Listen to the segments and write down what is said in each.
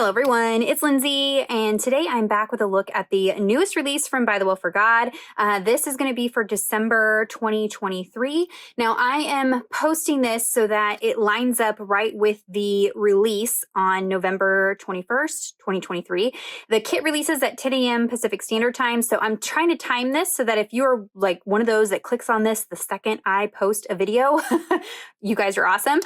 Hello everyone, it's Lindsay, and today I'm back with a look at the newest release from ByTheWell4God. This is going to be for December 2023. Now I am posting this so that it lines up right with the release on November 21st, 2023. The kit releases at 10 a.m. Pacific Standard Time, so I'm trying to time this so that if you're like one of those that clicks on this the second I post a video, you guys are awesome.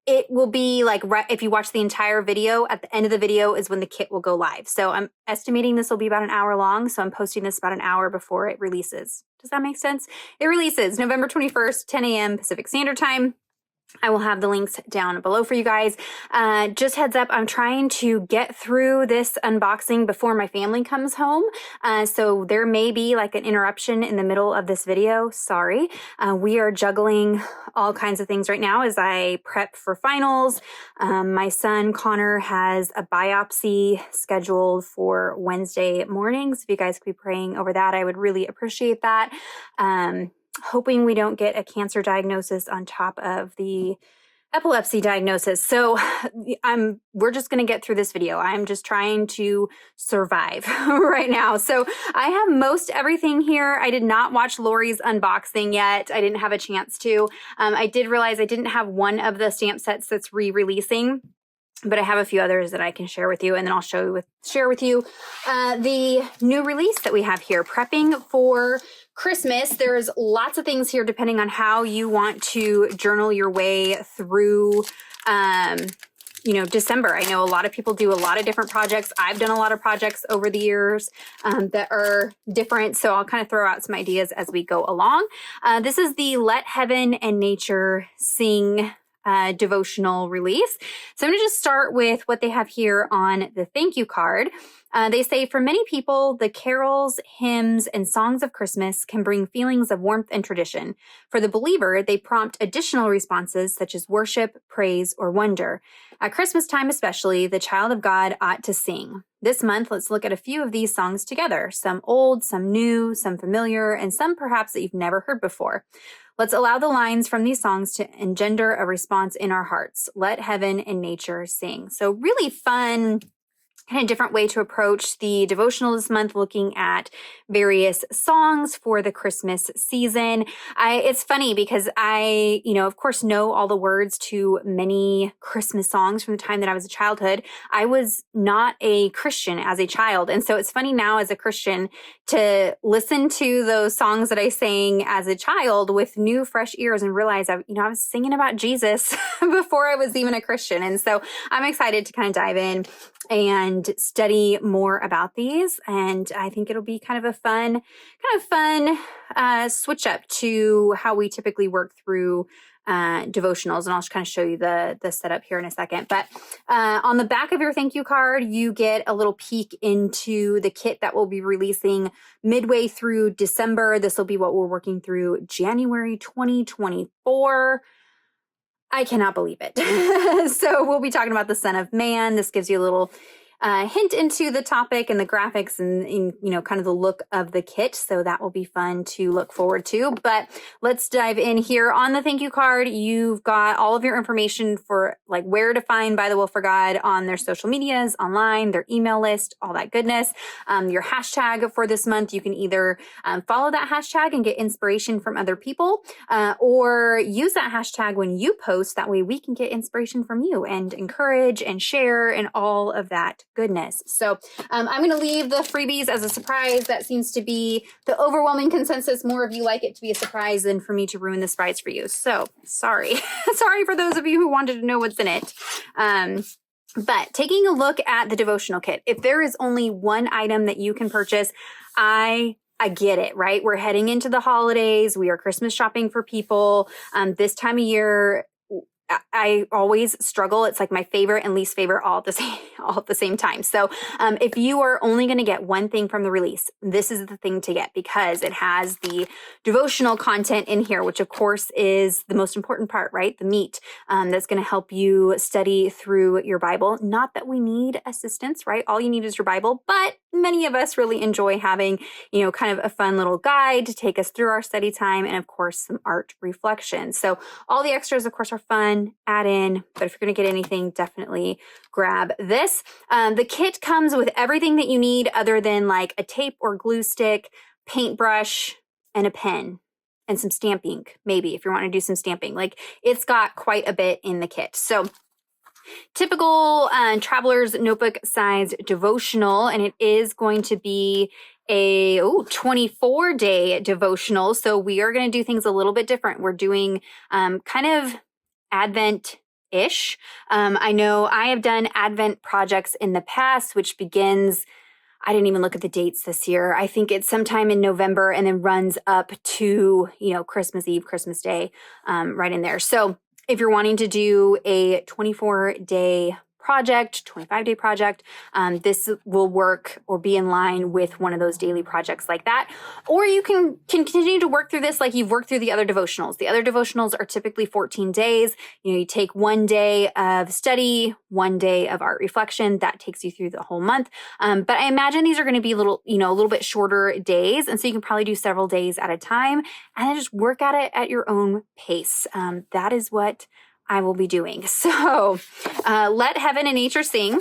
It will be like, if you watch the entire video, at the end of the video is when the kit will go live. So I'm estimating this will be about an hour long. So I'm posting this about an hour before it releases. Does that make sense? It releases November 21st, 10 a.m. Pacific Standard Time. I will have the links down below for you guys. Just heads up, I'm trying to get through this unboxing before my family comes home. So there may be like an interruption in the middle of this video. Sorry. We are juggling all kinds of things right now as I prep for finals. My son Connor has a biopsy scheduled for Wednesday mornings. If you guys could be praying over that, I would really appreciate that. Hoping we don't get a cancer diagnosis on top of the epilepsy diagnosis. So we're just going to get through this video. I'm just trying to survive right now. So I have most everything here. I did not watch Lori's unboxing yet. I didn't have a chance to. I did realize I didn't have one of the stamp sets that's re-releasing, but I have a few others that I can share with you, and then I'll share with you the new release that we have here, prepping for Christmas. There's lots of things here depending on how you want to journal your way through December. I know a lot of people do a lot of different projects. I've done a lot of projects over the years that are different. So I'll kind of throw out some ideas as we go along. This is the Let Heaven and Nature Sing devotional release. So I'm going to just start with what they have here on the thank you card. They say, for many people, the carols, hymns, and songs of Christmas can bring feelings of warmth and tradition. For the believer, they prompt additional responses such as worship, praise, or wonder. At Christmas time especially, the child of God ought to sing. This month, let's look at a few of these songs together. Some old, some new, some familiar, and some perhaps that you've never heard before. Let's allow the lines from these songs to engender a response in our hearts. Let heaven and nature sing. So really fun, kind of different way to approach the devotional this month, looking at various songs for the Christmas season. It's funny because I, of course, know all the words to many Christmas songs from the time that I was a childhood. I was not a Christian as a child. And so it's funny now as a Christian to listen to those songs that I sang as a child with new, fresh ears and realize I was singing about Jesus before I was even a Christian. And so I'm excited to kind of dive in and study more about these. And I think it'll be kind of a fun switch up to how we typically work through devotionals. And I'll just kind of show you the setup here in a second. But on the back of your thank you card, you get a little peek into the kit that we'll be releasing midway through December. This will be what we're working through January 2024. I cannot believe it. So we'll be talking about the Son of Man. This gives you a little hint into the topic and the graphics and kind of the look of the kit. So that will be fun to look forward to. But let's dive in here. On the thank you card, you've got all of your information for like where to find ByTheWell4God on their social medias, online, their email list, all that goodness. Your hashtag for this month, you can either follow that hashtag and get inspiration from other people, or use that hashtag when you post. That way we can get inspiration from you and encourage and share and all of that goodness. So I'm going to leave the freebies as a surprise. That seems to be the overwhelming consensus. More of you like it to be a surprise than for me to ruin the surprise for you. So sorry. Sorry for those of you who wanted to know what's in it. But taking a look at the devotional kit, if there is only one item that you can purchase, I get it, right? We're heading into the holidays. We are Christmas shopping for people. This time of year, I always struggle. It's like my favorite and least favorite all at the same time. So if you are only going to get one thing from the release, this is the thing to get because it has the devotional content in here, which of course is the most important part, right? The meat that's going to help you study through your Bible. Not that we need assistance, right? All you need is your Bible, but many of us really enjoy having, kind of a fun little guide to take us through our study time, and of course, some art reflection. So all the extras, of course, are fun, add in, but if you're going to get anything, definitely grab this. The kit comes with everything that you need other than like a tape or glue stick, paintbrush, and a pen. And some stamping, maybe, if you want to do some stamping. Like, it's got quite a bit in the kit. So, typical traveler's notebook size devotional, and it is going to be a 24-day devotional. So, we are going to do things a little bit different. We're doing kind of Advent-ish. I know I have done Advent projects in the past, which begins... I didn't even look at the dates this year. I think it's sometime in November and then runs up to, Christmas Eve, Christmas Day, right in there. So if you're wanting to do a 24-day project, 25-day project, this will work or be in line with one of those daily projects like that. Or you can continue to work through this like you've worked through the other devotionals. The other devotionals are typically 14 days. You take 1 day of study, 1 day of art reflection. That takes you through the whole month. But I imagine these are going to be a little bit shorter days. And so you can probably do several days at a time and then just work at it at your own pace. That is what I will be doing. So let heaven and nature sing.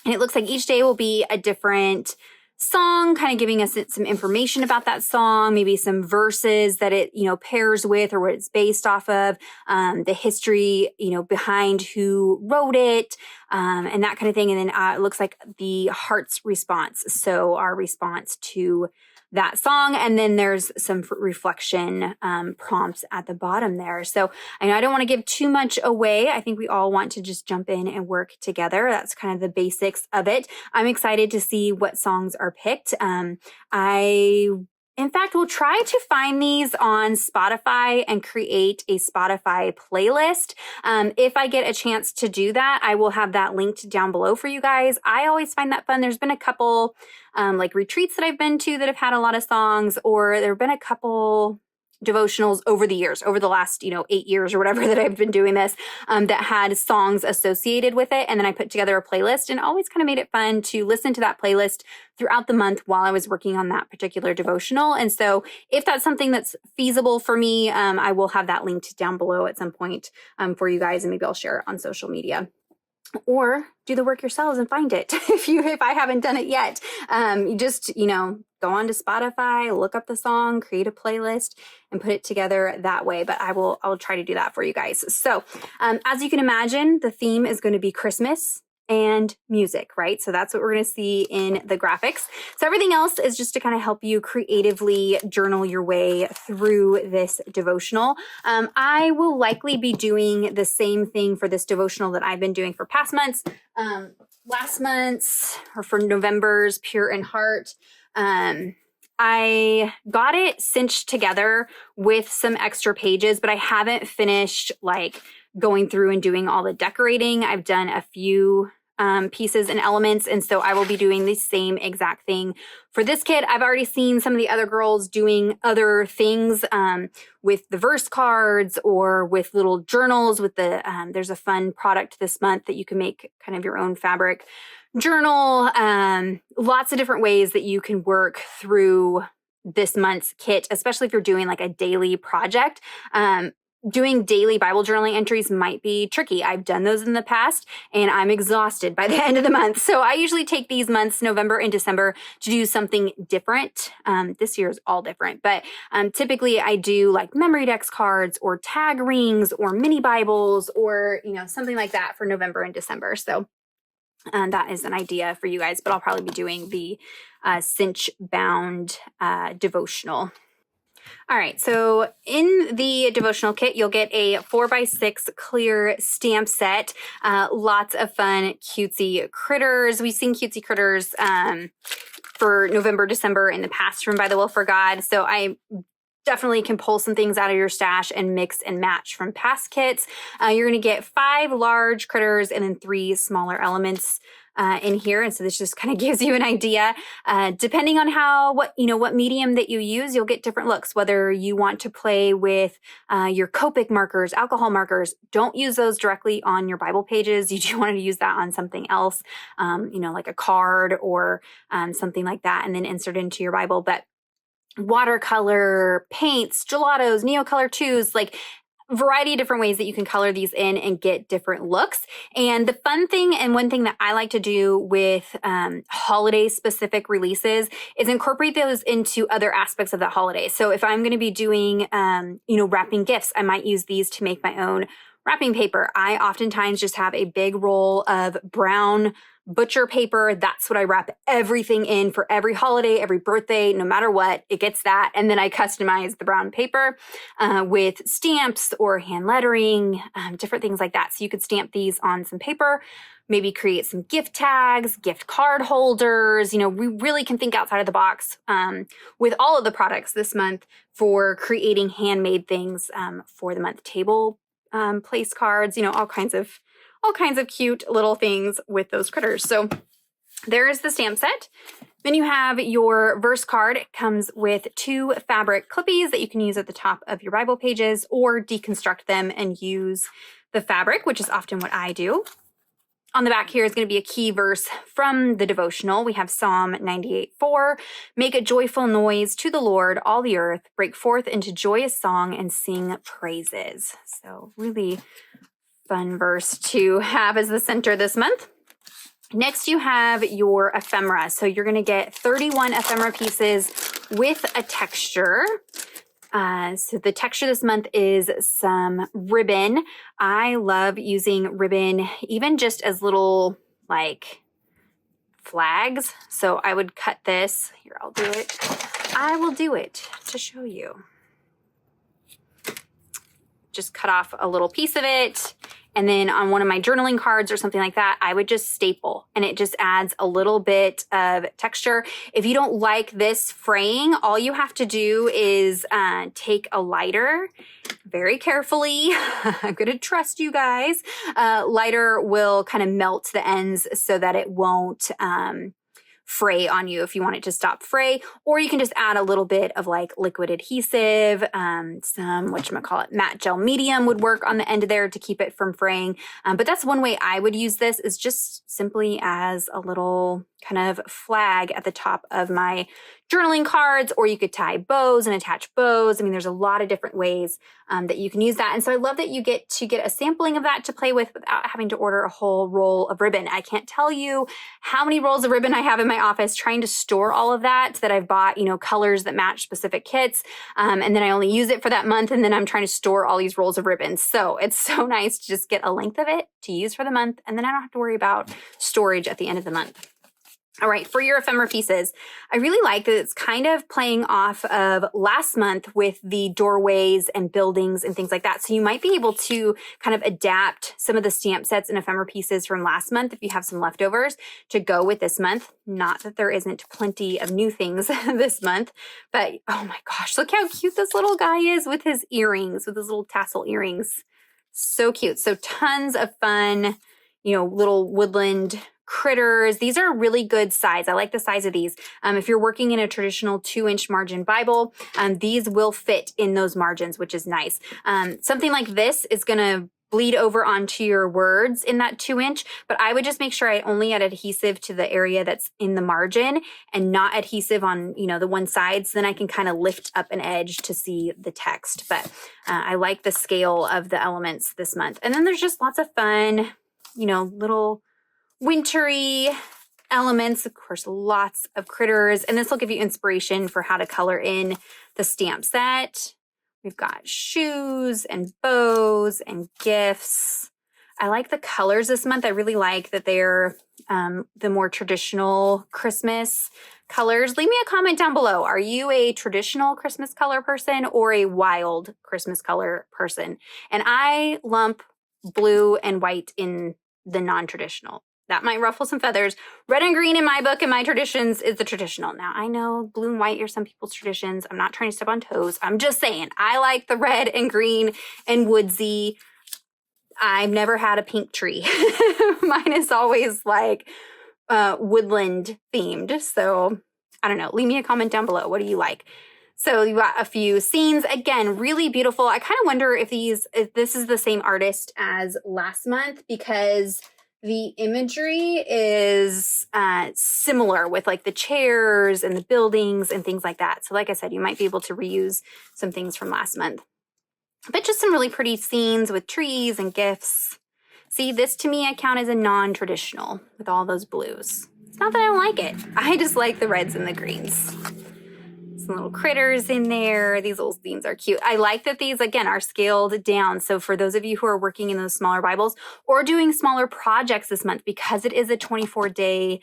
And it looks like each day will be a different song, kind of giving us some information about that song, maybe some verses that it, pairs with or what it's based off of, the history, behind who wrote it, and that kind of thing. And then it looks like the heart's response. So our response to that song. And then there's some reflection prompts at the bottom there. So I don't want to give too much away. I think we all want to just jump in and work together. That's kind of the basics of it. I'm excited to see what songs are picked. In fact, we'll try to find these on Spotify and create a Spotify playlist. If I get a chance to do that, I will have that linked down below for you guys. I always find that fun. There's been a couple like retreats that I've been to that have had a lot of songs, or there have been a couple devotionals over the years, over the last, 8 years or whatever that I've been doing this, that had songs associated with it. And then I put together a playlist and always kind of made it fun to listen to that playlist throughout the month while I was working on that particular devotional. And so if that's something that's feasible for me, I will have that linked down below at some point for you guys, and maybe I'll share it on social media. Or do the work yourselves and find it if I haven't done it yet. You just, go on to Spotify, look up the song, create a playlist, and put it together that way. But I will try to do that for you guys. So as you can imagine, the theme is going to be Christmas and music, right? So that's what we're going to see in the graphics. So everything else is just to kind of help you creatively journal your way through this devotional. I will likely be doing the same thing for this devotional that I've been doing for past months. Last month's, or for November's Pure in Heart, I got it cinched together with some extra pages, but I haven't finished like going through and doing all the decorating. I've done a few pieces and elements, and so I will be doing the same exact thing for this kit. I've already seen some of the other girls doing other things with the verse cards or with little journals with the, there's a fun product this month that you can make kind of your own fabric journal. Lots of different ways that you can work through this month's kit, especially if you're doing like a daily project. Doing daily Bible journaling entries might be tricky. I've done those in the past and I'm exhausted by the end of the month. So I usually take these months, November and December, to do something different. This year is all different, but typically I do like memory dex cards or tag rings or mini Bibles or, something like that for November and December. So that is an idea for you guys, but I'll probably be doing the cinch bound devotional. All right, so in the devotional kit, you'll get a 4x6 clear stamp set. Lots of fun, cutesy critters. We've seen cutesy critters for November, December in the past from ByTheWell4God. So I definitely can pull some things out of your stash and mix and match from past kits. You're going to get 5 large critters and then 3 smaller elements in here. And so this just kind of gives you an idea. Depending on what medium that you use, you'll get different looks. Whether you want to play with your Copic markers, alcohol markers, don't use those directly on your Bible pages. You do want to use that on something else, like a card or something like that, and then insert into your Bible. But watercolor, paints, gelatos, Neocolor 2s, like variety of different ways that you can color these in and get different looks. And the fun thing, and one thing that I like to do with holiday specific releases, is incorporate those into other aspects of that holiday. So if I'm going to be doing, wrapping gifts, I might use these to make my own wrapping paper. I oftentimes just have a big roll of brown butcher paper. That's what I wrap everything in for every holiday, every birthday, no matter what, it gets that. And then I customize the brown paper with stamps or hand lettering, different things like that. So you could stamp these on some paper, maybe create some gift tags, gift card holders. We really can think outside of the box with all of the products this month for creating handmade things for the month. Table place cards, all kinds of cute little things with those critters. So there is the stamp set. Then you have your verse card. It comes with 2 fabric clippies that you can use at the top of your Bible pages or deconstruct them and use the fabric, which is often what I do. On the back here is going to be a key verse from the devotional. We have Psalm 98:4. Make a joyful noise to the Lord, all the earth. Break forth into joyous song and sing praises. So really fun verse to have as the center this month. Next, you have your ephemera. So you're going to get 31 ephemera pieces with a texture. So the texture this month is some ribbon. I love using ribbon, even just as little flags. So I would cut this. Here, I'll do it. I will do it to show you. Just cut off a little piece of it. And then on one of my journaling cards or something like that, I would just staple, and it just adds a little bit of texture. If you don't like this fraying, all you have to do is take a lighter very carefully. I'm going to trust you guys. Lighter will kind of melt the ends so that it won't fray on you if you want it to stop fray, or you can just add a little bit of liquid adhesive, some matte gel medium would work on the end of there to keep it from fraying. But that's one way I would use this, is just simply as a little kind of flag at the top of my journaling cards, or you could tie bows and attach bows. I mean, there's a lot of different ways that you can use that. And so I love that you get to get a sampling of that to play with without having to order a whole roll of ribbon. I can't tell you how many rolls of ribbon I have in my office trying to store all of that I've bought, colors that match specific kits. And then I only use it for that month. And then I'm trying to store all these rolls of ribbon. So it's so nice to just get a length of it to use for the month. And then I don't have to worry about storage at the end of the month. All right, for your ephemera pieces, I really like that it's kind of playing off of last month with the doorways and buildings and things like that. So you might be able to kind of adapt some of the stamp sets and ephemera pieces from last month if you have some leftovers to go with this month. Not that there isn't plenty of new things this month, but oh my gosh, look how cute this little guy is with his earrings, with his little tassel earrings. So cute. So tons of fun, little woodland critters. These are a really good size. I like the size of these. If you're working in a traditional 2-inch margin Bible, these will fit in those margins, which is nice. Something like this is going to bleed over onto your words in that 2-inch, but I would just make sure I only add adhesive to the area that's in the margin and not adhesive on, the one side. So then I can kind of lift up an edge to see the text. But I like the scale of the elements this month. And then there's just lots of fun, little wintry elements, of course, lots of critters. And this will give you inspiration for how to color in the stamp set. We've got shoes and bows and gifts. I like the colors this month. I really like that they're the more traditional Christmas colors. Leave me a comment down below. Are you a traditional Christmas color person or a wild Christmas color person? And I lump blue and white in the non-traditional. That might ruffle some feathers. Red and green in my book and my traditions is the traditional. Now, I know blue and white are some people's traditions. I'm not trying to step on toes. I'm just saying, I like the red and green and woodsy. I've never had a pink tree. Mine is always woodland themed. So I don't know. Leave me a comment down below. What do you like? So you got a few scenes. Again, really beautiful. I kind of wonder if this is the same artist as last month, because the imagery is similar with like the chairs and the buildings and things like that. So like I said, you might be able to reuse some things from last month. But just some really pretty scenes with trees and gifts. See, this to me I count as a non-traditional with all those blues. It's not that I don't like it. I just like the reds and the greens. Some little critters in there. These little themes are cute. I like that these, again, are scaled down. So for those of you who are working in those smaller Bibles or doing smaller projects this month, because it is a 24-day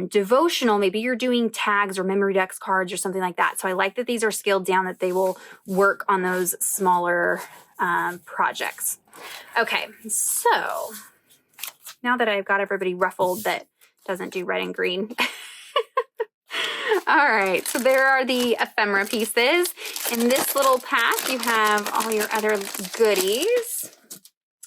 devotional, maybe you're doing tags or memory decks cards or something like that. So I like that these are scaled down, that they will work on those smaller projects. Okay, so now that I've got everybody ruffled that doesn't do red and green. All right, so there are the ephemera pieces. In this little pack, you have all your other goodies.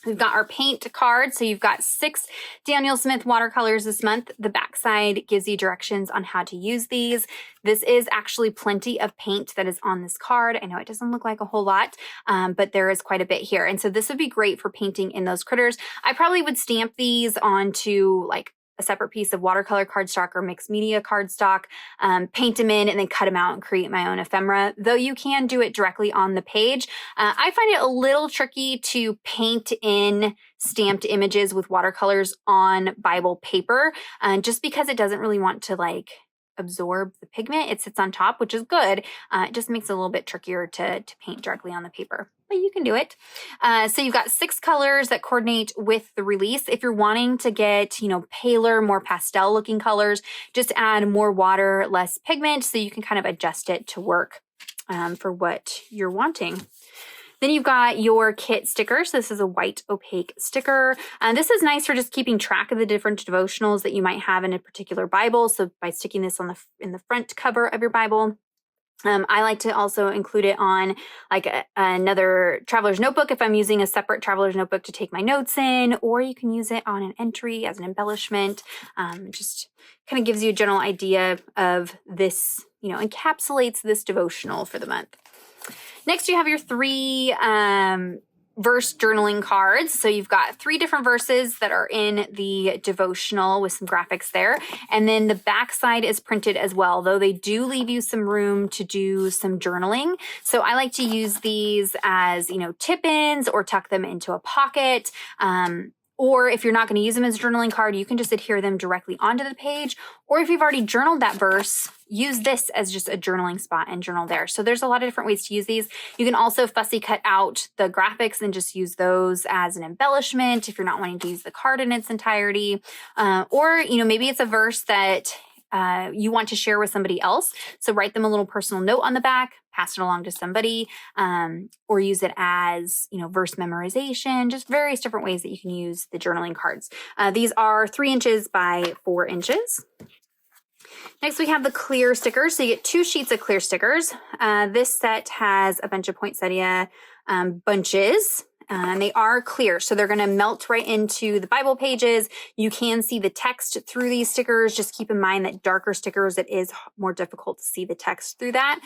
We've got our paint card. So you've got 6 Daniel Smith watercolors this month. The backside gives you directions on how to use these. This is actually plenty of paint that is on this card. I know it doesn't look like a whole lot, but there is quite a bit here. And so this would be great for painting in those critters. I probably would stamp these onto like a separate piece of watercolor cardstock or mixed media cardstock, paint them in, and then cut them out and create my own ephemera, though you can do it directly on the page. I find it a little tricky to paint in stamped images with watercolors on Bible paper, just because it doesn't really want to like absorb the pigment. It sits on top, which is good. It just makes it a little bit trickier to paint directly on the paper, but you can do it. So you've got 6 colors that coordinate with the release. If you're wanting to get, paler, more pastel looking colors, just add more water, less pigment, so you can kind of adjust it to work for what you're wanting. Then you've got your kit sticker. So this is a white opaque sticker. This is nice for just keeping track of the different devotionals that you might have in a particular Bible. So by sticking this in the front cover of your Bible. I like to also include it on like another traveler's notebook if I'm using a separate traveler's notebook to take my notes in, or you can use it on an entry as an embellishment. Just kind of gives you a general idea of this, encapsulates this devotional for the month. Next, you have your 3 verse journaling cards. So you've got 3 different verses that are in the devotional with some graphics there. And then the back side is printed as well, though they do leave you some room to do some journaling. So I like to use these as, tip-ins or tuck them into a pocket. Or if you're not going to use them as a journaling card, you can just adhere them directly onto the page. Or if you've already journaled that verse, use this as just a journaling spot and journal there. So there's a lot of different ways to use these. You can also fussy cut out the graphics and just use those as an embellishment if you're not wanting to use the card in its entirety. Or, maybe it's a verse that you want to share with somebody else. So write them a little personal note on the back, pass it along to somebody, or use it as, verse memorization, just various different ways that you can use the journaling cards. These are 3 inches by 4 inches. Next, we have the clear stickers. So you get 2 sheets of clear stickers. This set has a bunch of poinsettia bunches. And they are clear, so they're going to melt right into the Bible pages. You can see the text through these stickers. Just keep in mind that darker stickers, it is more difficult to see the text through that.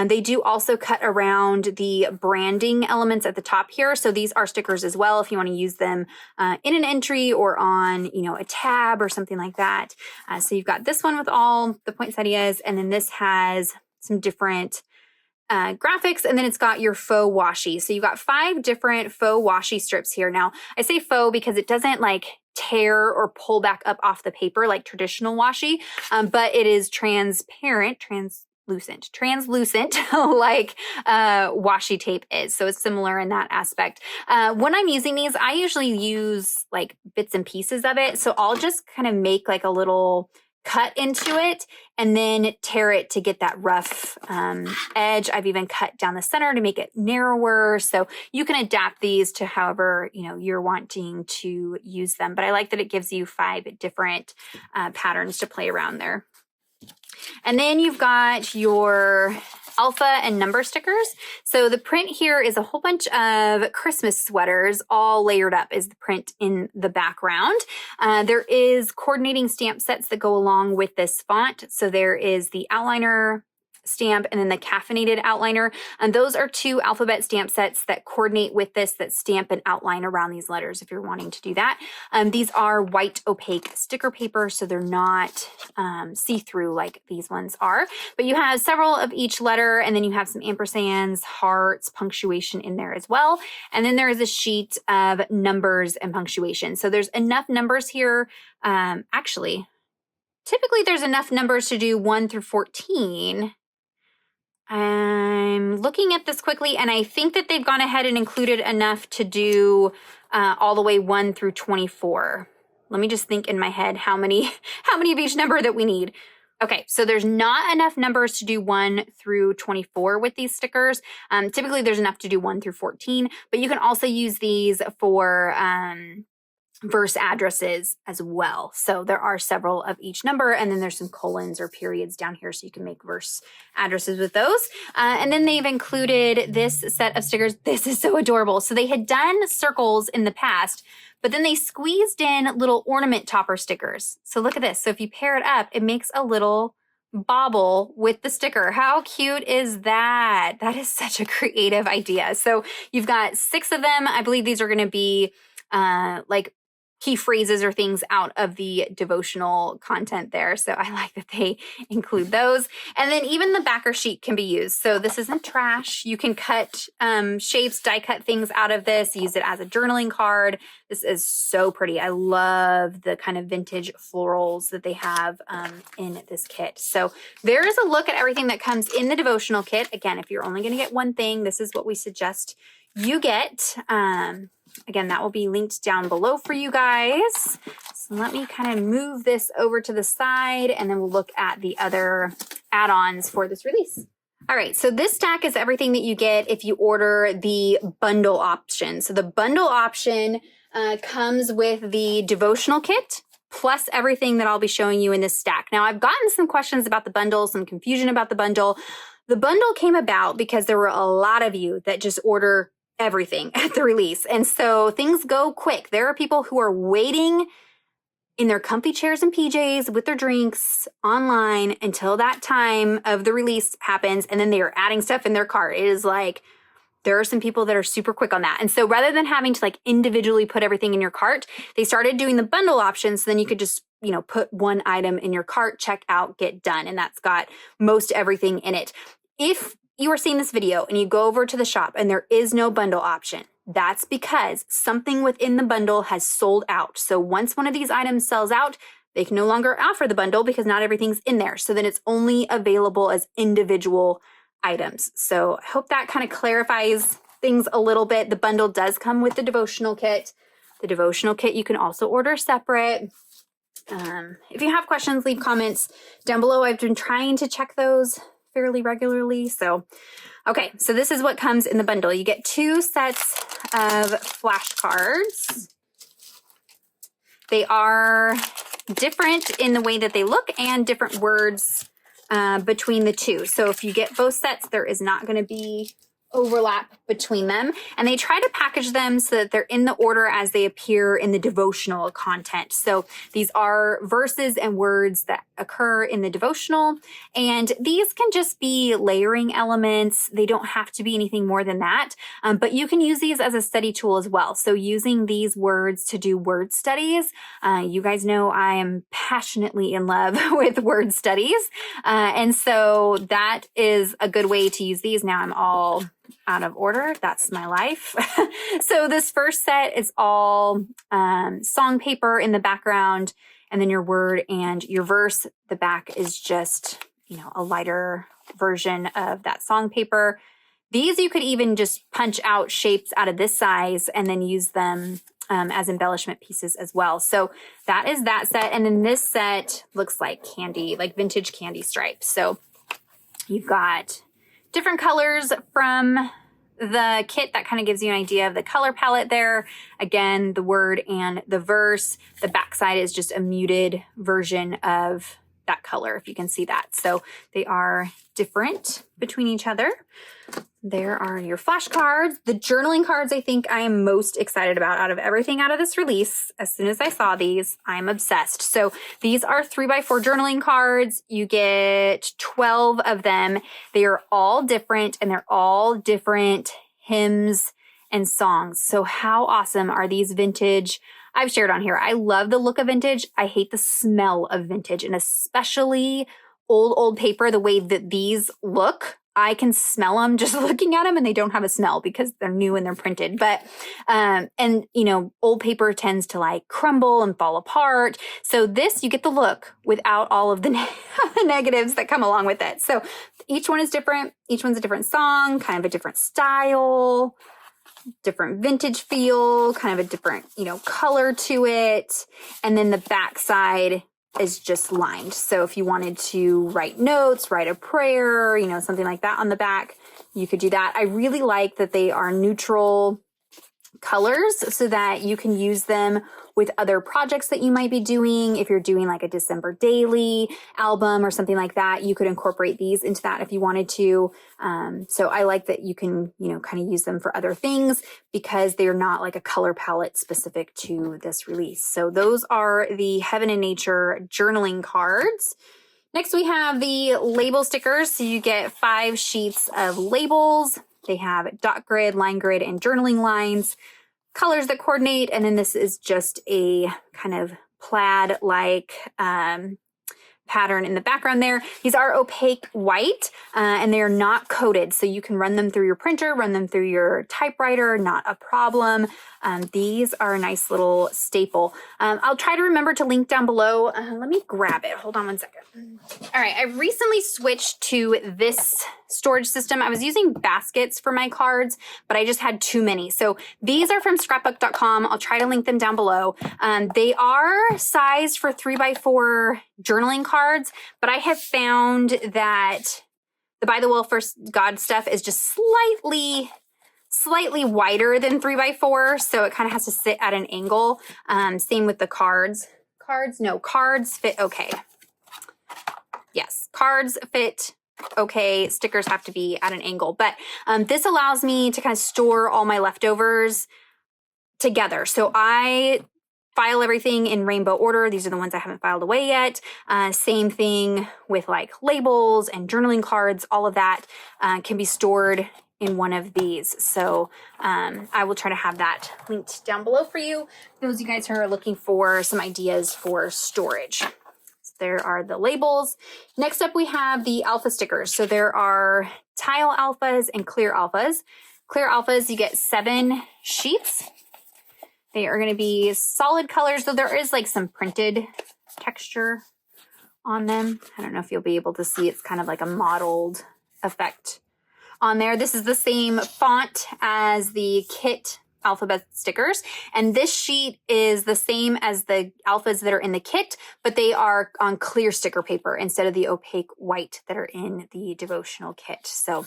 They do also cut around the branding elements at the top here. So these are stickers as well if you want to use them in an entry or on, a tab or something like that. So you've got this one with all the poinsettias, and then this has some different graphics, and then it's got your faux washi. So you've got 5 different faux washi strips here. Now, I say faux because it doesn't like tear or pull back up off the paper like traditional washi, but it is translucent like washi tape is. So it's similar in that aspect. When I'm using these, I usually use like bits and pieces of it. So I'll just kind of make like a little cut into it and then tear it to get that rough edge. I've even cut down the center to make it narrower. So you can adapt these to however, you're wanting to use them. But I like that it gives you 5 different patterns to play around there. And then you've got your alpha and number stickers. So the print here is a whole bunch of Christmas sweaters all layered up is the print in the background. There is coordinating stamp sets that go along with this font. So there is the outliner stamp and then the caffeinated outliner. And those are two alphabet stamp sets that coordinate with this, that stamp and outline around these letters if you're wanting to do that. These are white opaque sticker paper, so they're not see-through like these ones are. But you have several of each letter, and then you have some ampersands, hearts, punctuation in there as well. And then there is a sheet of numbers and punctuation. So there's enough numbers here. Actually, typically there's enough numbers to do 1 through 14. I'm looking at this quickly, and I think that they've gone ahead and included enough to do all the way 1 through 24. Let me just think in my head how many of each number that we need. Okay, so there's not enough numbers to do 1 through 24 with these stickers. Typically, there's enough to do 1 through 14, but you can also use these for verse addresses as well. So there are several of each number, and then there's some colons or periods down here so you can make verse addresses with those. And then they've included this set of stickers. This is so adorable. So they had done circles in the past, but then they squeezed in little ornament topper stickers. So look at this. So if you pair it up, it makes a little bauble with the sticker. How cute is that? That is such a creative idea. So you've got 6 of them. I believe these are going to be like key phrases or things out of the devotional content there. So I like that they include those. And then even the backer sheet can be used. So this isn't trash. You can cut shapes, die cut things out of this, use it as a journaling card. This is so pretty. I love the kind of vintage florals that they have in this kit. So there is a look at everything that comes in the devotional kit. Again, if you're only going to get one thing, this is what we suggest you get. Again, that will be linked down below for you guys. So let me kind of move this over to the side, and then we'll look at the other add-ons for this release. All right, so this stack is everything that you get if you order the bundle option. So the bundle option comes with the devotional kit, plus everything that I'll be showing you in this stack. Now, I've gotten some questions about the bundle, some confusion about the bundle. The bundle came about because there were a lot of you that just order everything at the release. And so things go quick. There are people who are waiting in their comfy chairs and PJs with their drinks online until that time of the release happens. And then they are adding stuff in their cart. It is like, there are some people that are super quick on that. And so rather than having to like individually put everything in your cart, they started doing the bundle option. So then you could just, put one item in your cart, check out, get done. And that's got most everything in it. If you are seeing this video and you go over to the shop and there is no bundle option, that's because something within the bundle has sold out. So once one of these items sells out, they can no longer offer the bundle because not everything's in there. So then it's only available as individual items. So I hope that kind of clarifies things a little bit. The bundle does come with the devotional kit. The devotional kit you can also order separate. If you have questions, leave comments down below. I've been trying to check those fairly regularly. So, okay, so this is what comes in the bundle. You get 2 sets of flashcards. They are different in the way that they look and different words between the two. So if you get both sets, there is not going to be overlap between them, and they try to package them so that they're in the order as they appear in the devotional content. So these are verses and words that occur in the devotional, and these can just be layering elements. They don't have to be anything more than that, but you can use these as a study tool as well. So using these words to do word studies, you guys know I am passionately in love with word studies, and so that is a good way to use these. Now I'm all out of order. That's my life. So this first set is all song paper in the background, and then your word and your verse. The back is just, a lighter version of that song paper. These you could even just punch out shapes out of this size and then use them as embellishment pieces as well. So that is that set. And then this set looks like candy, like vintage candy stripes. So you've got different colors from the kit. That kind of gives you an idea of the color palette there. Again, the word and the verse. The backside is just a muted version of that color, if you can see that. So they are different between each other. There are your flashcards. The journaling cards I think I am most excited about out of everything out of this release. As soon as I saw these, I'm obsessed. So these are 3x4 journaling cards. You get 12 of them. They are all different and they're all different hymns and songs. So how awesome are these vintage? I've shared on here. I love the look of vintage. I hate the smell of vintage, and especially old paper, the way that these look. I can smell them just looking at them, and they don't have a smell because they're new and they're printed. But, and you know, old paper tends to like crumble and fall apart. So this, you get the look without all of the negatives that come along with it. So each one is different. Each one's a different song, kind of a different style, different vintage feel, kind of a different, you know, color to it. And then the back side is just lined. So if you wanted to write notes, write a prayer, you know, something like that on the back, you could do that. I really like that they are neutral colors so that you can use them with other projects that you might be doing. If you're doing like a December daily album or something like that, you could incorporate these into that if you wanted to. So I like that you can, you know, kind of use them for other things because they're not like a color palette specific to this release. So those are the Heaven and Nature journaling cards. Next, we have the label stickers. So you get 5 sheets of labels. They have dot grid, line grid, and journaling lines, colors that coordinate. And then this is just a kind of plaid-like pattern in the background there. These are opaque white and they're not coated. So you can run them through your printer, run them through your typewriter, not a problem. These are a nice little staple. I'll try to remember to link down below. Let me grab it. Hold on one second. All right. I recently switched to this storage system. I was using baskets for my cards, but I just had too many. So these are from scrapbook.com. I'll try to link them down below. They are sized for 3x4 journaling cards, but I have found that the ByTheWell4God stuff is just slightly wider than 3x4, so it kind of has to sit at an angle. Same with the cards. Cards fit okay. Yes, cards fit okay. Stickers have to be at an angle, but this allows me to kind of store all my leftovers together. So I file everything in rainbow order. These are the ones I haven't filed away yet. Same thing with like labels and journaling cards. All of that can be stored in one of these. So I will try to have that linked down below for you. Those of you guys who are looking for some ideas for storage. So there are the labels. Next up, we have the alpha stickers. So there are tile alphas and clear alphas. Clear alphas, you get 7 sheets. They are going to be solid colors, though there is like some printed texture on them. I don't know if you'll be able to see. It's kind of like a mottled effect on there. This is the same font as the kit alphabet stickers. And this sheet is the same as the alphas that are in the kit, but they are on clear sticker paper instead of the opaque white that are in the devotional kit. So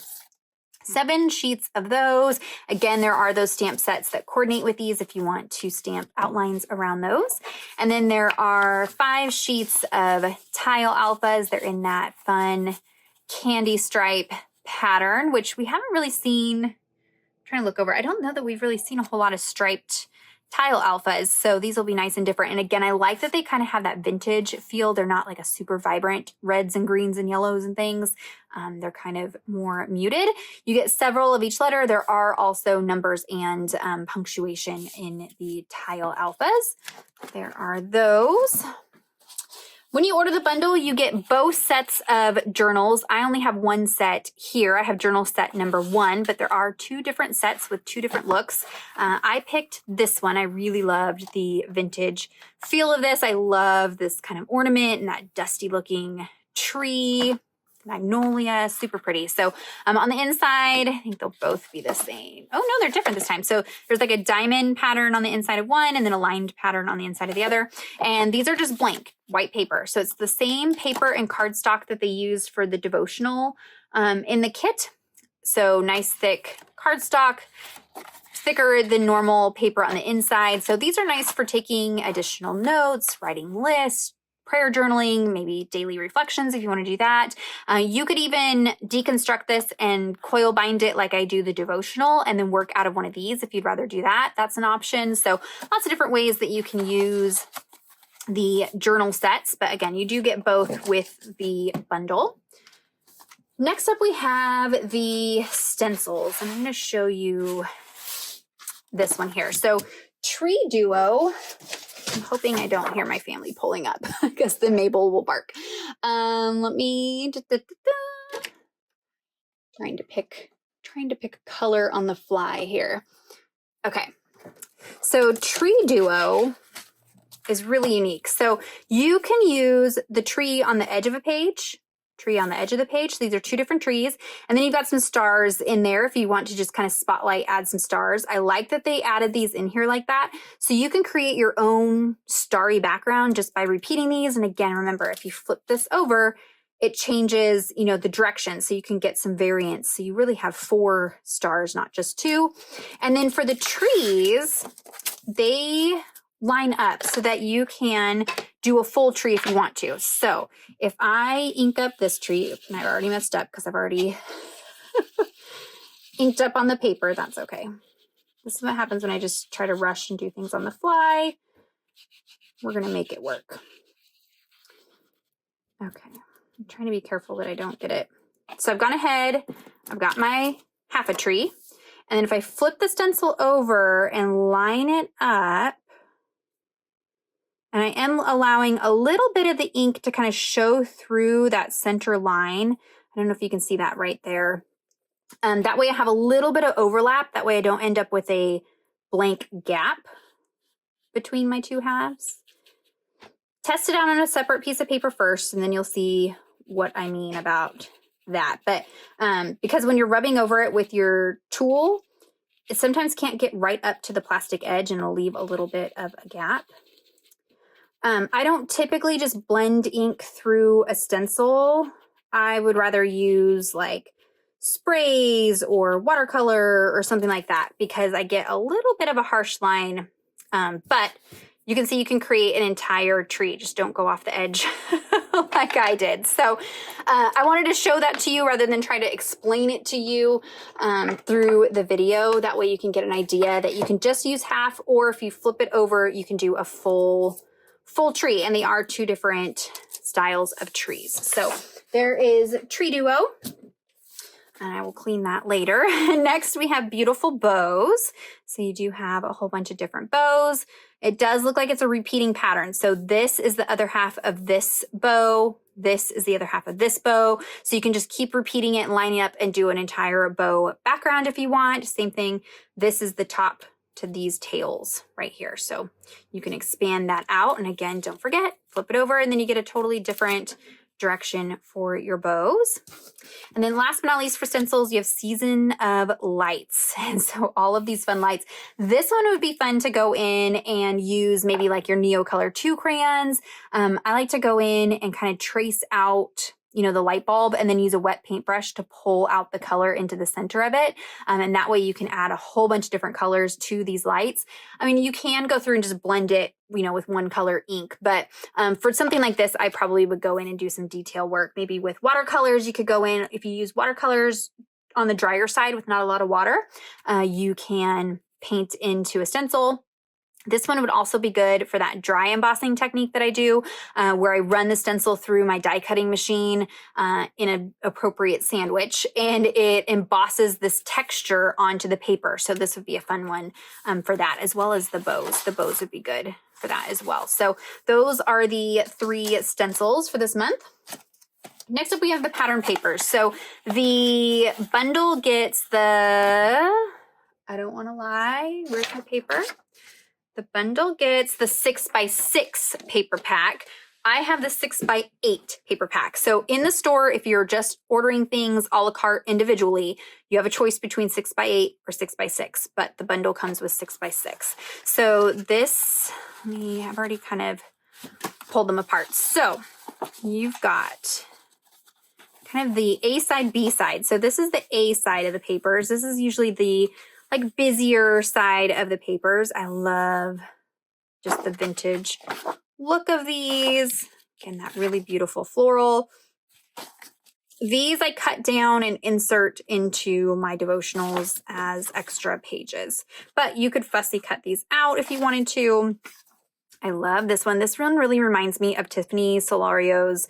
7 sheets of those. Again, there are those stamp sets that coordinate with these if you want to stamp outlines around those. And then there are 5 sheets of tile alphas. They're in that fun candy stripe pattern, which we haven't really seen. I'm trying to look over. I don't know that we've really seen a whole lot of striped tile alphas. So these will be nice and different. And again, I like that they kind of have that vintage feel. They're not like a super vibrant reds and greens and yellows and things. They're kind of more muted. You get several of each letter. There are also numbers and punctuation in the tile alphas. There are those. When you order the bundle, you get both sets of journals. I only have one set here. I have journal set number 1, but there are 2 different sets with 2 different looks. I picked this one. I really loved the vintage feel of this. I love this kind of ornament and that dusty looking tree, magnolia, super pretty. So on the inside, I think they'll both be the same. Oh no, they're different this time. So there's like a diamond pattern on the inside of one and then a lined pattern on the inside of the other. And these are just blank white paper. So it's the same paper and cardstock that they used for the devotional in the kit. So nice thick cardstock, thicker than normal paper on the inside. So these are nice for taking additional notes, writing lists, prayer journaling, maybe daily reflections if you want to do that. You could even deconstruct this and coil bind it like I do the devotional and then work out of one of these if you'd rather do that. That's an option. So lots of different ways that you can use the journal sets. But again, you do get both with the bundle. Next up, we have the stencils. And I'm going to show you this one here. So Tree Duo. I'm hoping I don't hear my family pulling up because then Mabel will bark. Let me trying to pick a color on the fly here. Okay. So Tree Duo is really unique. So you can use the tree on the edge of a page, tree on the edge of the page. So these are two different trees. And then you've got some stars in there if you want to just kind of spotlight, add some stars. I like that they added these in here like that. So you can create your own starry background just by repeating these. And again, remember, if you flip this over, it changes, you know, the direction. So you can get some variance. So you really have 4 stars, not just 2. And then for the trees, they line up so that you can do a full tree if you want to. So if I ink up this tree, and I already messed up because I've already inked up on the paper, that's okay. This is what happens when I just try to rush and do things on the fly. We're going to make it work. Okay. I'm trying to be careful that I don't get it. So I've gone ahead, I've got my half a tree. And then if I flip the stencil over and line it up, and I am allowing a little bit of the ink to kind of show through that center line. I don't know if you can see that right there. That way I have a little bit of overlap. That way I don't end up with a blank gap between my 2 halves. Test it out on a separate piece of paper first, and then you'll see what I mean about that. But because when you're rubbing over it with your tool, it sometimes can't get right up to the plastic edge and it'll leave a little bit of a gap. I don't typically just blend ink through a stencil. I would rather use like sprays or watercolor or something like that because I get a little bit of a harsh line. But you can see you can create an entire tree. Just don't go off the edge like I did. So I wanted to show that to you rather than try to explain it to you through the video. That way you can get an idea that you can just use half, or if you flip it over, you can do a full tree. And they are 2 different styles of trees. So there is Tree Duo. And I will clean that later. Next, we have beautiful bows. So you do have a whole bunch of different bows. It does look like it's a repeating pattern. So this is the other half of this bow. This is the other half of this bow. So you can just keep repeating it and lining up and do an entire bow background if you want. Same thing. This is the top to these tails right here. So you can expand that out. And again, don't forget, flip it over and then you get a totally different direction for your bows. And then last but not least for stencils, you have Season of Lights. And so all of these fun lights. This one would be fun to go in and use maybe like your Neocolor 2 crayons. I like to go in and kind of trace out, you know, the light bulb and then use a wet paintbrush to pull out the color into the center of it. And that way you can add a whole bunch of different colors to these lights. I mean, you can go through and just blend it, you know, with one color ink. But for something like this, I probably would go in and do some detail work. Maybe with watercolors, you could go in, if you use watercolors on the drier side with not a lot of water, you can paint into a stencil. This one would also be good for that dry embossing technique that I do, where I run the stencil through my die cutting machine in an appropriate sandwich, and it embosses this texture onto the paper. So this would be a fun one for that, as well as the bows. The bows would be good for that as well. So those are the 3 stencils for this month. Next up, we have the pattern papers. So the bundle gets the, I don't want to lie, where's my paper? The bundle gets the 6x6 paper pack. I have the 6x8 paper pack. So in the store, if you're just ordering things a la carte individually, you have a choice between 6x8 or 6x6, but the bundle comes with 6x6. So this, I've already kind of pulled them apart. So you've got kind of the A side, B side. So this is the A side of the papers. This is usually the like busier side of the papers. I love just the vintage look of these. Again, that really beautiful floral. These I cut down and insert into my devotionals as extra pages, but you could fussy cut these out if you wanted to. I love this one. This one really reminds me of Tiffany Solario's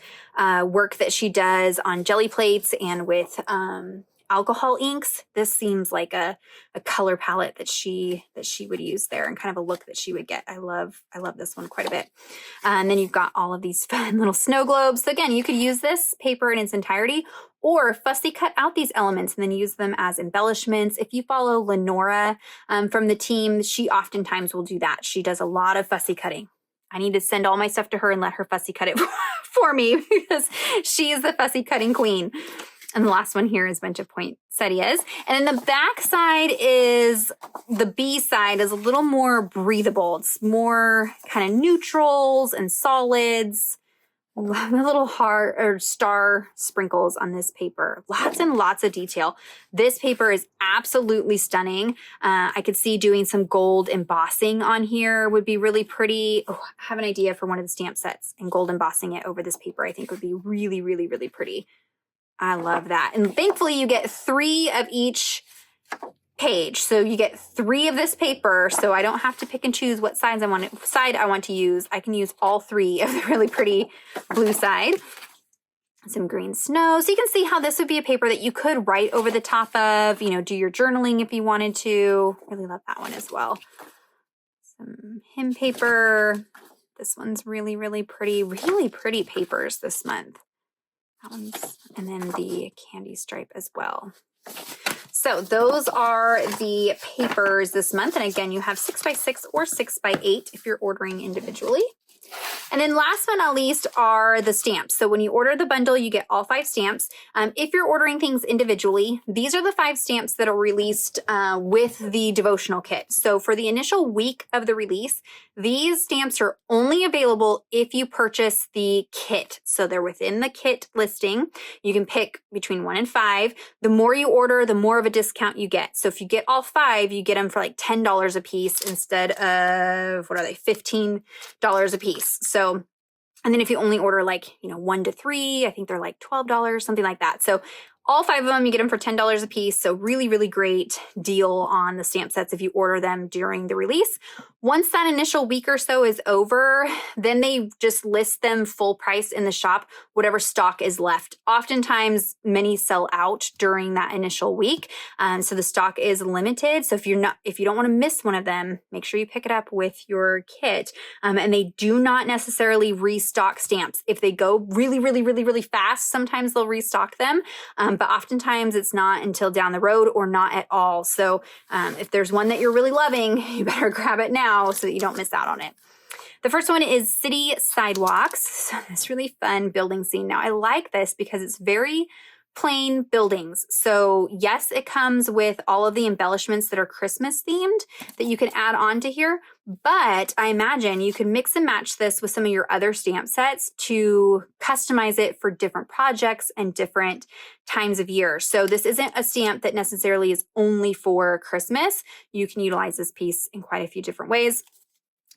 work that she does on jelly plates and with alcohol inks. This seems like a color palette that she would use there, and kind of a look that she would get. I love this one quite a bit. And then you've got all of these fun little snow globes. So again, you could use this paper in its entirety, or fussy cut out these elements and then use them as embellishments. If you follow Lenora from the team, she oftentimes will do that. She does a lot of fussy cutting. I need to send all my stuff to her and let her fussy cut it for me, because she is the fussy cutting queen. And the last one here is a bunch of poinsettias. And then the back side is, the B side is a little more breathable. It's more kind of neutrals and solids. The little heart or star sprinkles on this paper. Lots and lots of detail. This paper is absolutely stunning. I could see doing some gold embossing on here would be really pretty. Oh, I have an idea for one of the stamp sets, and gold embossing it over this paper I think would be really, really, really pretty. I love that. And thankfully you get 3 of each page. So you get 3 of this paper, so I don't have to pick and choose what side I want to use. I can use all 3 of the really pretty blue side. Some green snow. So you can see how this would be a paper that you could write over the top of, you know, do your journaling if you wanted to. Really love that one as well. Some hymn paper. This one's really, really pretty papers this month. That one's, and then the candy stripe as well. So those are the papers this month. And again, you have 6x6 or 6x8 if you're ordering individually. And then last but not least are the stamps. So when you order the bundle, you get all 5 stamps. If you're ordering things individually, these are the 5 stamps that are released with the devotional kit. So for the initial week of the release, these stamps are only available if you purchase the kit. So they're within the kit listing. You can pick between 1 and 5. The more you order, the more of a discount you get. So if you get all 5, you get them for like $10 a piece instead of, what are they, $15 a piece. So, and then if you only order like, 1 to 3, I think they're like $12, something like that. So all 5 of them, you get them for $10 a piece. So really, really great deal on the stamp sets if you order them during the release. Once that initial week or so is over, then they just list them full price in the shop, whatever stock is left. Oftentimes, many sell out during that initial week. So the stock is limited. So if you don't want to miss one of them, make sure you pick it up with your kit. And they do not necessarily restock stamps. If they go really, really, really, really fast, sometimes they'll restock them. But oftentimes it's not until down the road or not at all. So if there's one that you're really loving, you better grab it now so that you don't miss out on it. The first one is City Sidewalks. So this really fun building scene. Now I like this because it's very plain buildings. So yes, it comes with all of the embellishments that are Christmas themed that you can add on to here, but I imagine you could mix and match this with some of your other stamp sets to customize it for different projects and different times of year. So this isn't a stamp that necessarily is only for Christmas. You can utilize this piece in quite a few different ways.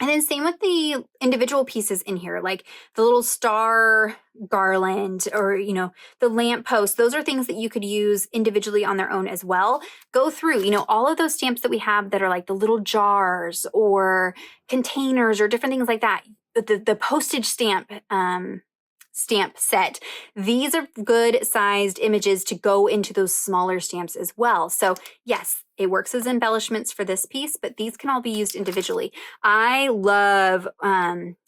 And then same with the individual pieces in here, like the little star garland or, the lamp post. Those are things that you could use individually on their own as well. Go through, all of those stamps that we have that are like the little jars or containers or different things like that. The postage stamp set. These are good sized images to go into those smaller stamps as well. So yes, it works as embellishments for this piece, but these can all be used individually. I love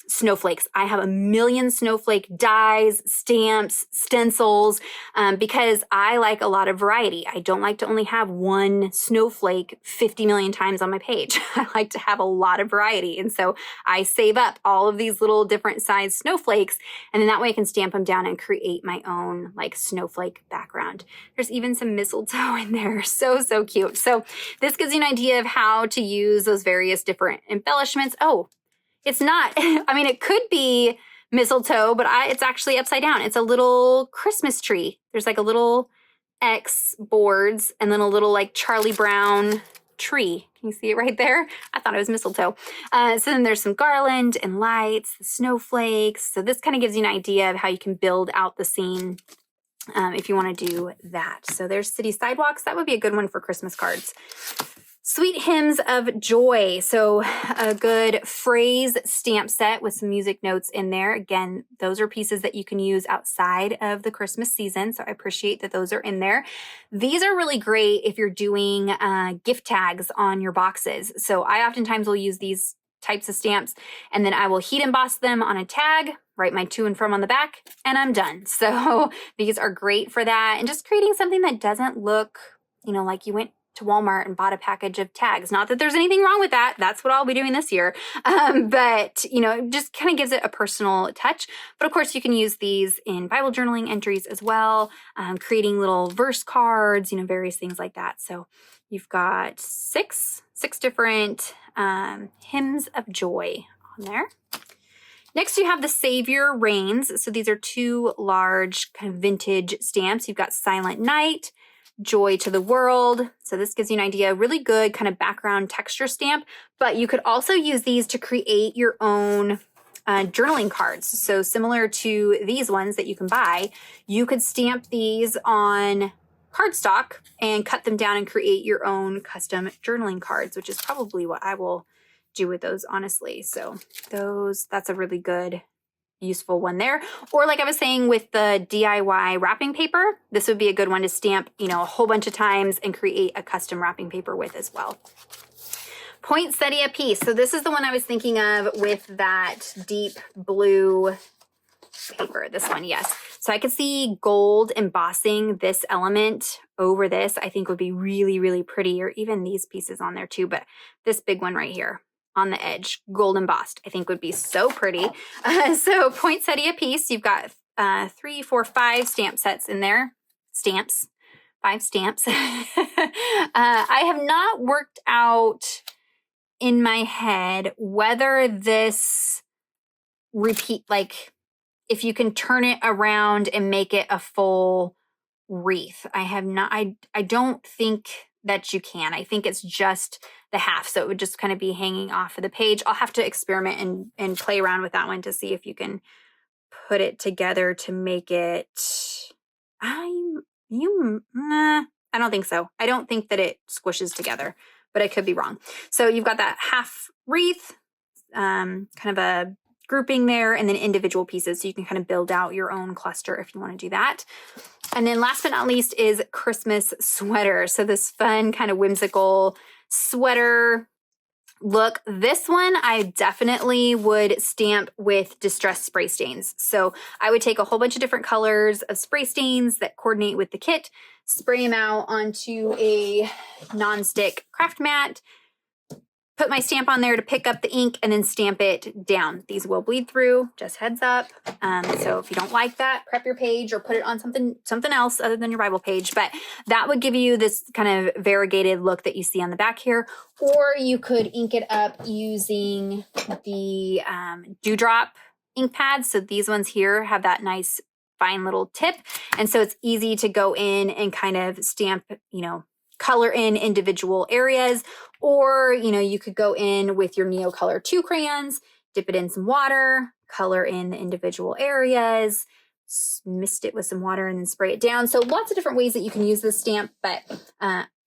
snowflakes. I have a million snowflake dies, stamps, stencils, because I like a lot of variety. I don't like to only have one snowflake 50 million times on my page. I like to have a lot of variety. And so I save up all of these little different size snowflakes, and then that way I can stamp them down and create my own like snowflake background. There's even some mistletoe in there. So cute. So this gives you an idea of how to use those various different embellishments. Oh, it's not, it could be mistletoe, but it's actually upside down. It's a little Christmas tree. There's like a little X boards and then a little like Charlie Brown tree. Can you see it right there? I thought it was mistletoe. So then there's some garland and lights, snowflakes. So this kind of gives you an idea of how you can build out the scene if you want to do that. So there's city sidewalks. That would be a good one for Christmas cards. Sweet hymns of joy. So a good phrase stamp set with some music notes in there. Again, those are pieces that you can use outside of the Christmas season. So I appreciate that those are in there. These are really great if you're doing gift tags on your boxes. So I oftentimes will use these types of stamps, and then I will heat emboss them on a tag, write my to and from on the back, and I'm done. So these are great for that. And just creating something that doesn't look, like you went to Walmart and bought a package of tags. Not that there's anything wrong with that. That's what I'll be doing this year. But, it just kind of gives it a personal touch. But of course, you can use these in Bible journaling entries as well, creating little verse cards, various things like that. So you've got six different hymns of joy on there. Next, you have the Savior Reigns. So these are two large kind of vintage stamps. You've got Silent Night, Joy to the World. So this gives you an idea, really good kind of background texture stamp, but you could also use these to create your own journaling cards. So similar to these ones that you can buy, you could stamp these on cardstock and cut them down and create your own custom journaling cards, which is probably what I will do with those, honestly. So that's a really good useful one there. Or like I was saying with the DIY wrapping paper, this would be a good one to stamp, a whole bunch of times and create a custom wrapping paper with as well. Poinsettia piece. So this is the one I was thinking of with that deep blue paper. This one, yes. So I could see gold embossing this element over this. I think would be really, really pretty, or even these pieces on there too. But this big one right here on the edge, gold embossed, I think would be so pretty. So poinsettia piece, you've got 3, 4, 5 stamp sets in there. 5 stamps. I have not worked out in my head whether this if you can turn it around and make it a full wreath. I don't think that you can. I think it's just the half. So it would just kind of be hanging off of the page. I'll have to experiment and play around with that one to see if you can put it together to make it, I don't think so. I don't think that it squishes together, but I could be wrong. So you've got that half wreath, kind of a grouping there, and then individual pieces. So you can kind of build out your own cluster if you want to do that. And then last but not least is Christmas sweater. So this fun kind of whimsical sweater look. This one I definitely would stamp with distress spray stains. So I would take a whole bunch of different colors of spray stains that coordinate with the kit, spray them out onto a nonstick craft mat, put my stamp on there to pick up the ink, and then stamp it down. These will bleed through, just heads up. So if you don't like that, prep your page or put it on something else other than your Bible page. But that would give you this kind of variegated look that you see on the back here. Or you could ink it up using the Dewdrop ink pads. So these ones here have that nice fine little tip. And so it's easy to go in and kind of stamp, color in individual areas. Or, you could go in with your Neocolor 2 crayons, dip it in some water, color in the individual areas, mist it with some water, and then spray it down. So lots of different ways that you can use this stamp, but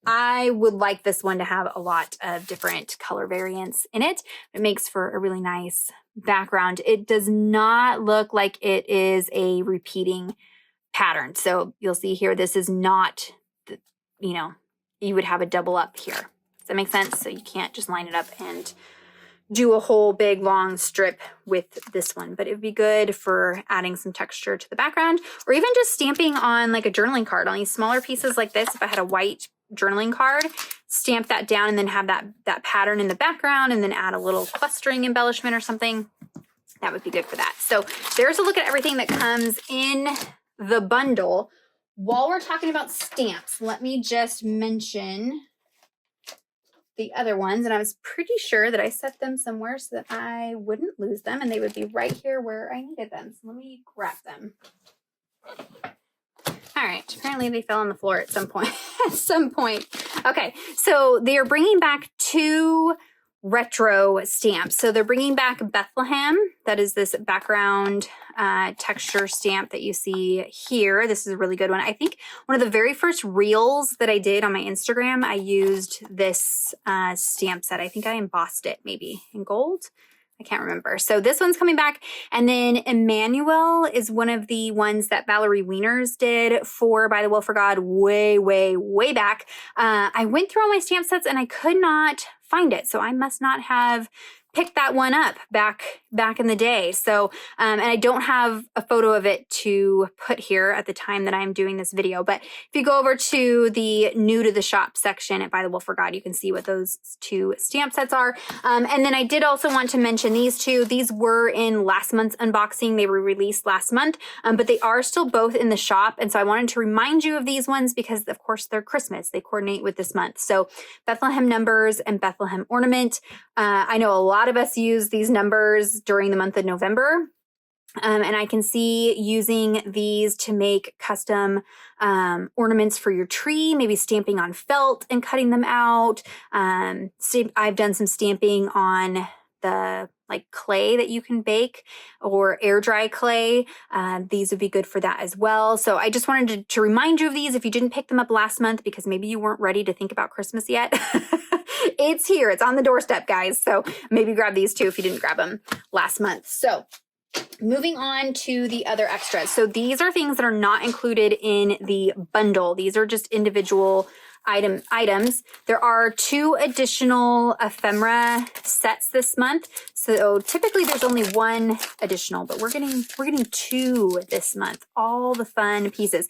I would like this one to have a lot of different color variants in it. It makes for a really nice background. It does not look like it is a repeating pattern. So you'll see here, this is not, you would have a double up here. Does that make sense? So you can't just line it up and do a whole big long strip with this one, but it'd be good for adding some texture to the background, or even just stamping on like a journaling card on these smaller pieces like this. If I had a white journaling card, stamp that down and then have that pattern in the background, and then add a little clustering embellishment or something. That would be good for that. So there's a look at everything that comes in the bundle. While we're talking about stamps, let me just mention the other ones. And I was pretty sure that I set them somewhere so that I wouldn't lose them, and they would be right here where I needed them. So let me grab them. All right, apparently they fell on the floor at some point. Okay, so they are bringing back 2 retro stamps. So they're bringing back Bethlehem. That is this background texture stamp that you see here. This is a really good one. I think one of the very first reels that I did on my Instagram, I used this stamp set. I think I embossed it maybe in gold. I can't remember. So this one's coming back. And then Emmanuel is one of the ones that Valerie Wieners did for By the Well for God way, way, way back. I went through all my stamp sets and I could not find it. So I must not have picked that one up back in the day. So, and I don't have a photo of it to put here at the time that I'm doing this video. But if you go over to the new to the shop section at By the Well4God, you can see what those 2 stamp sets are. And then I did also want to mention these 2. These were in last month's unboxing. They were released last month, but they are still both in the shop. And so I wanted to remind you of these ones because of course they're Christmas. They coordinate with this month. So Bethlehem numbers and Bethlehem ornament. I know a lot of us use these numbers during the month of November. And I can see using these to make custom ornaments for your tree, maybe stamping on felt and cutting them out. I've done some stamping on the like clay that you can bake or air dry clay. These would be good for that as well. So I just wanted to remind you of these if you didn't pick them up last month because maybe you weren't ready to think about Christmas yet. It's here. It's on the doorstep, guys. So maybe grab these too if you didn't grab them last month. So moving on to the other extras. So these are things that are not included in the bundle. These are just individual items. There are 2 additional ephemera sets this month. So typically there's only 1 additional, but we're getting 2 this month. All the fun pieces.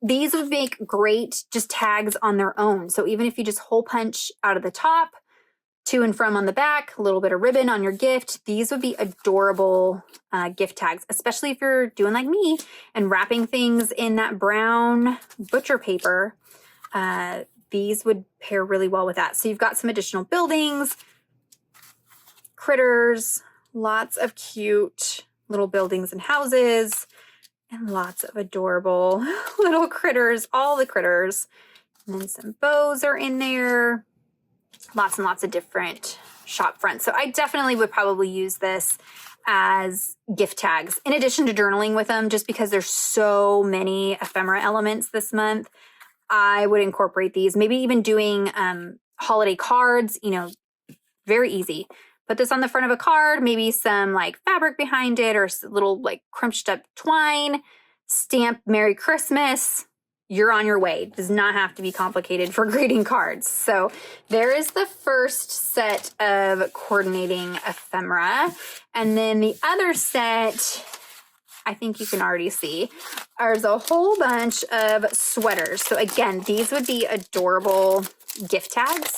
These would make great just tags on their own. So even if you just hole punch out of the top, to and from on the back, a little bit of ribbon on your gift, these would be adorable gift tags, especially if you're doing like me and wrapping things in that brown butcher paper. These would pair really well with that. So you've got some additional buildings, critters, lots of cute little buildings and houses, and lots of adorable little critters, all the critters. And then some bows are in there. Lots and lots of different shop fronts. So I definitely would probably use this as gift tags in addition to journaling with them, just because there's so many ephemera elements this month. I would incorporate these, maybe even doing holiday cards, you know, very easy. Put this on the front of a card, maybe some like fabric behind it or a little like crunched up twine, stamp Merry Christmas. You're on your way. It does not have to be complicated for greeting cards. So there is the first set of coordinating ephemera. And then the other set, I think you can already see, there's a whole bunch of sweaters. So again, these would be adorable gift tags.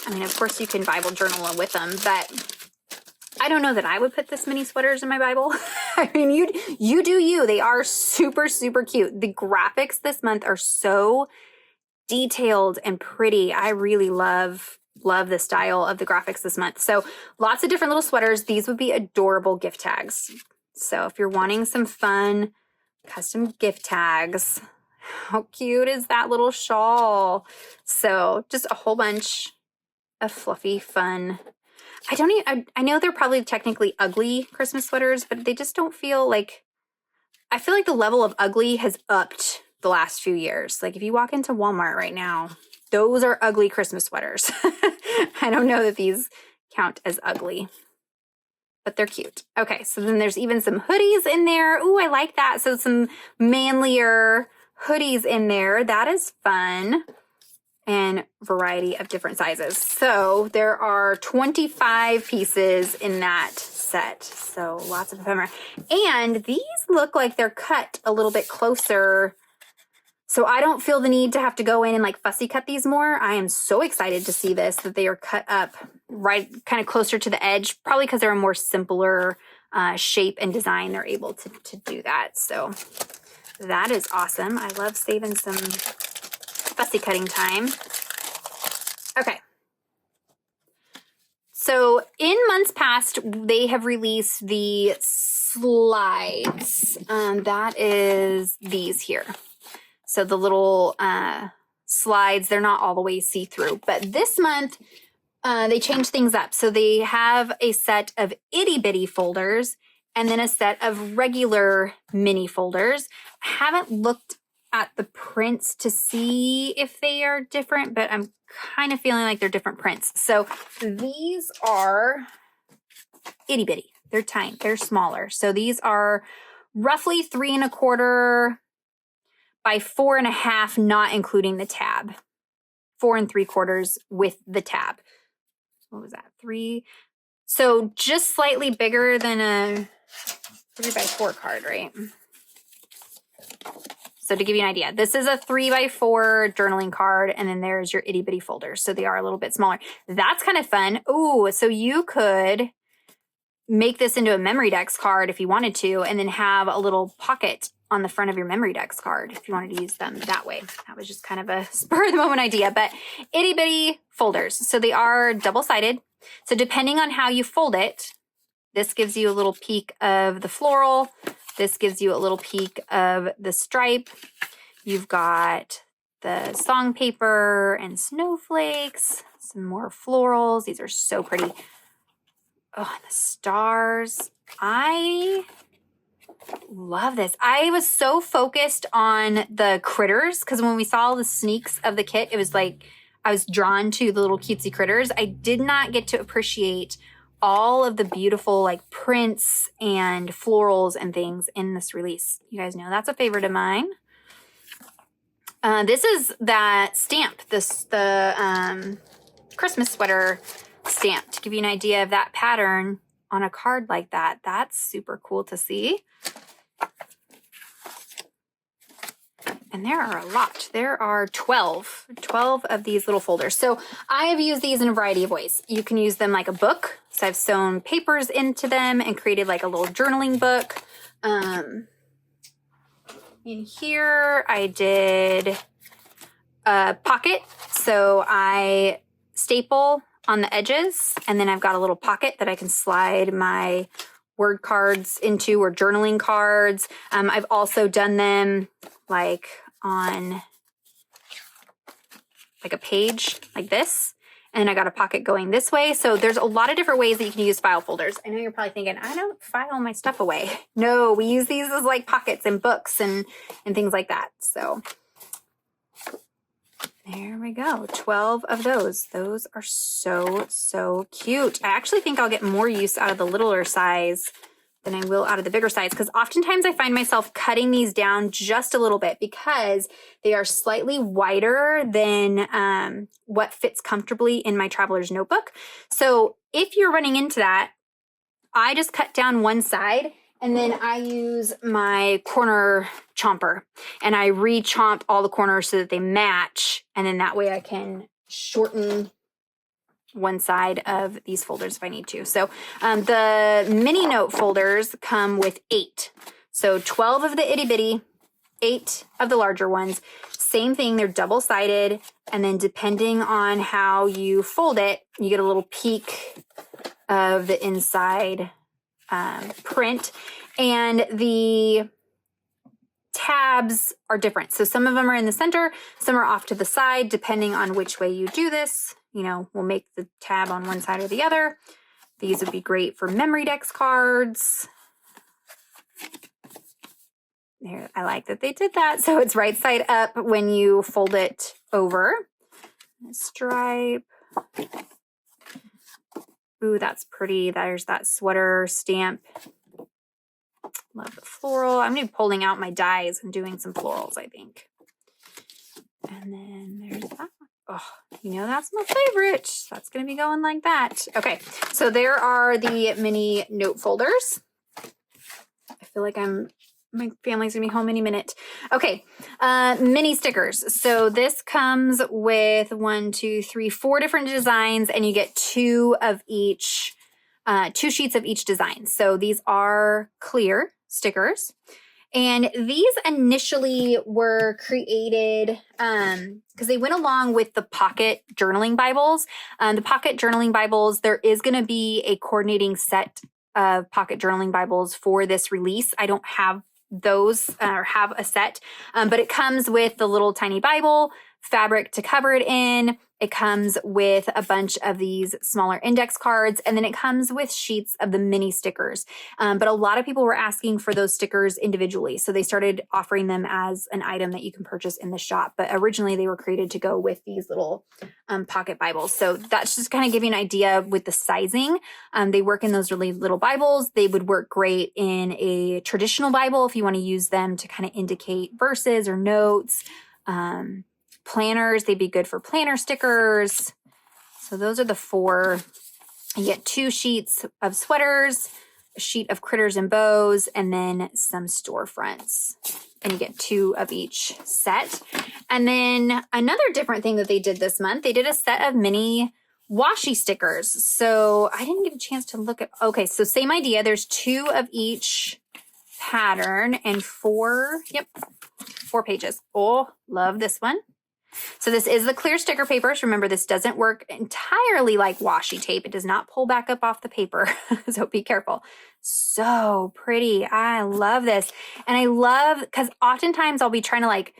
I mean, of course you can Bible journal with them, but I don't know that I would put this many sweaters in my Bible. I mean, you do you. They are super, super cute. The graphics this month are so detailed and pretty. I really love the style of the graphics this month. So lots of different little sweaters. These would be adorable gift tags. So if you're wanting some fun custom gift tags, how cute is that little shawl? So just a whole bunch of fluffy, fun. I know they're probably technically ugly Christmas sweaters, but they just don't feel like, I feel like the level of ugly has upped the last few years. Like if you walk into Walmart right now, those are ugly Christmas sweaters. I don't know that these count as ugly, but they're cute. Okay, so then there's even some hoodies in there. Ooh, I like that. So some manlier hoodies in there. That is fun. And variety of different sizes. So there are 25 pieces in that set. So lots of ephemera. And these look like they're cut a little bit closer. So I don't feel the need to have to go in and like fussy cut these more. I am so excited to see this, that they are cut up right kind of closer to the edge, probably because they're a more simpler shape and design. They're able to do that. So that is awesome. I love saving some fussy cutting time. Okay. So in months past, they have released the slides. That is these here. So the little slides. They're not all the way see-through. But this month, they changed things up. So they have a set of itty-bitty folders and then a set of regular mini folders. I haven't looked at the prints to see if they are different, but I'm kind of feeling like they're different prints. So these are itty-bitty. They're tiny. They're smaller. So these are roughly 3 1/4 by 4 1/2, not including the tab. 4 3/4 with the tab. What was that? 3. So just slightly bigger than a 3x4 card, right? So to give you an idea, this is a 3x4 journaling card, and then there's your itty bitty folders. So they are a little bit smaller. That's kind of fun. Ooh, so you could make this into a memory dex card if you wanted to, and then have a little pocket on the front of your memory dex card if you wanted to use them that way. That was just kind of a spur of the moment idea, but itty bitty folders. So they are double-sided. So depending on how you fold it, this gives you a little peek of the floral. This gives you a little peek of the stripe. You've got the song paper and snowflakes, some more florals. These are so pretty. Oh, and the stars. I love this. I was so focused on the critters because when we saw the sneaks of the kit, it was like I was drawn to the little cutesy critters. I did not get to appreciate all of the beautiful like prints and florals and things in this release. You guys know that's a favorite of mine. This is that stamp, the Christmas sweater stamp, to give you an idea of that pattern on a card like that. That's super cool to see. And there are a lot. There are 12 of these little folders. So I have used these in a variety of ways. You can use them like a book. So I've sewn papers into them and created like a little journaling book. In here, I did a pocket. So I staple on the edges, and then I've got a little pocket that I can slide my word cards into, or journaling cards. I've also done them like on like a page like this, and I got a pocket going this way. So there's a lot of different ways that you can use file folders. I know you're probably thinking, I don't file my stuff away. No, we use these as like pockets and books and things like that. So there we go. 12 of those. Those are so cute. I actually think I'll get more use out of the littler size than I will out of the bigger size, because oftentimes I find myself cutting these down just a little bit because they are slightly wider than what fits comfortably in my traveler's notebook. So if you're running into that, I just cut down one side, and then I use my corner chomper and I re-chomp all the corners so that they match. And then that way I can shorten one side of these folders if I need to. So the mini note folders come with 8. So 12 of the itty bitty, 8 of the larger ones. Same thing, they're double-sided. And then depending on how you fold it, you get a little peek of the inside print. And the tabs are different. So some of them are in the center, some are off to the side, depending on which way you do this. You know, we'll make the tab on one side or the other. These would be great for memory dex cards. There, I like that they did that. So it's right side up when you fold it over. Stripe. Ooh, that's pretty. There's that sweater stamp. Love the floral. I'm going to be pulling out my dies and doing some florals, I think. And then there's that one. Oh, you know, that's my favorite. That's going to be going like that. Okay, so there are the mini note folders. I feel like my family's going to be home any minute. Okay, mini stickers. So this comes with 4 different designs, and you get 2 of each, 2 sheets of each design. So these are clear stickers. And these initially were created because they went along with the pocket journaling Bibles. The pocket journaling Bibles, there is going to be a coordinating set of pocket journaling Bibles for this release. I don't have those or have a set, but it comes with the little tiny Bible, fabric to cover it in. It comes with a bunch of these smaller index cards, and then it comes with sheets of the mini stickers. But a lot of people were asking for those stickers individually, so they started offering them as an item that you can purchase in the shop. But originally they were created to go with these little pocket Bibles. So that's just kind of giving an idea with the sizing. They work in those really little Bibles. They would work great in a traditional Bible if you want to use them to kind of indicate verses or notes. Planners, they'd be good for planner stickers. So those are the 4. You get 2 sheets of sweaters, a sheet of critters and bows, and then some storefronts. And you get 2 of each set. And then another different thing that they did this month, they did a set of mini washi stickers. So I didn't get a chance to look at, okay, so same idea. There's 2 of each pattern and 4 pages. Oh, love this one. So this is the clear sticker papers. Remember, this doesn't work entirely like washi tape. It does not pull back up off the paper, so be careful. So pretty. I love this. And I love, because oftentimes I'll be trying to like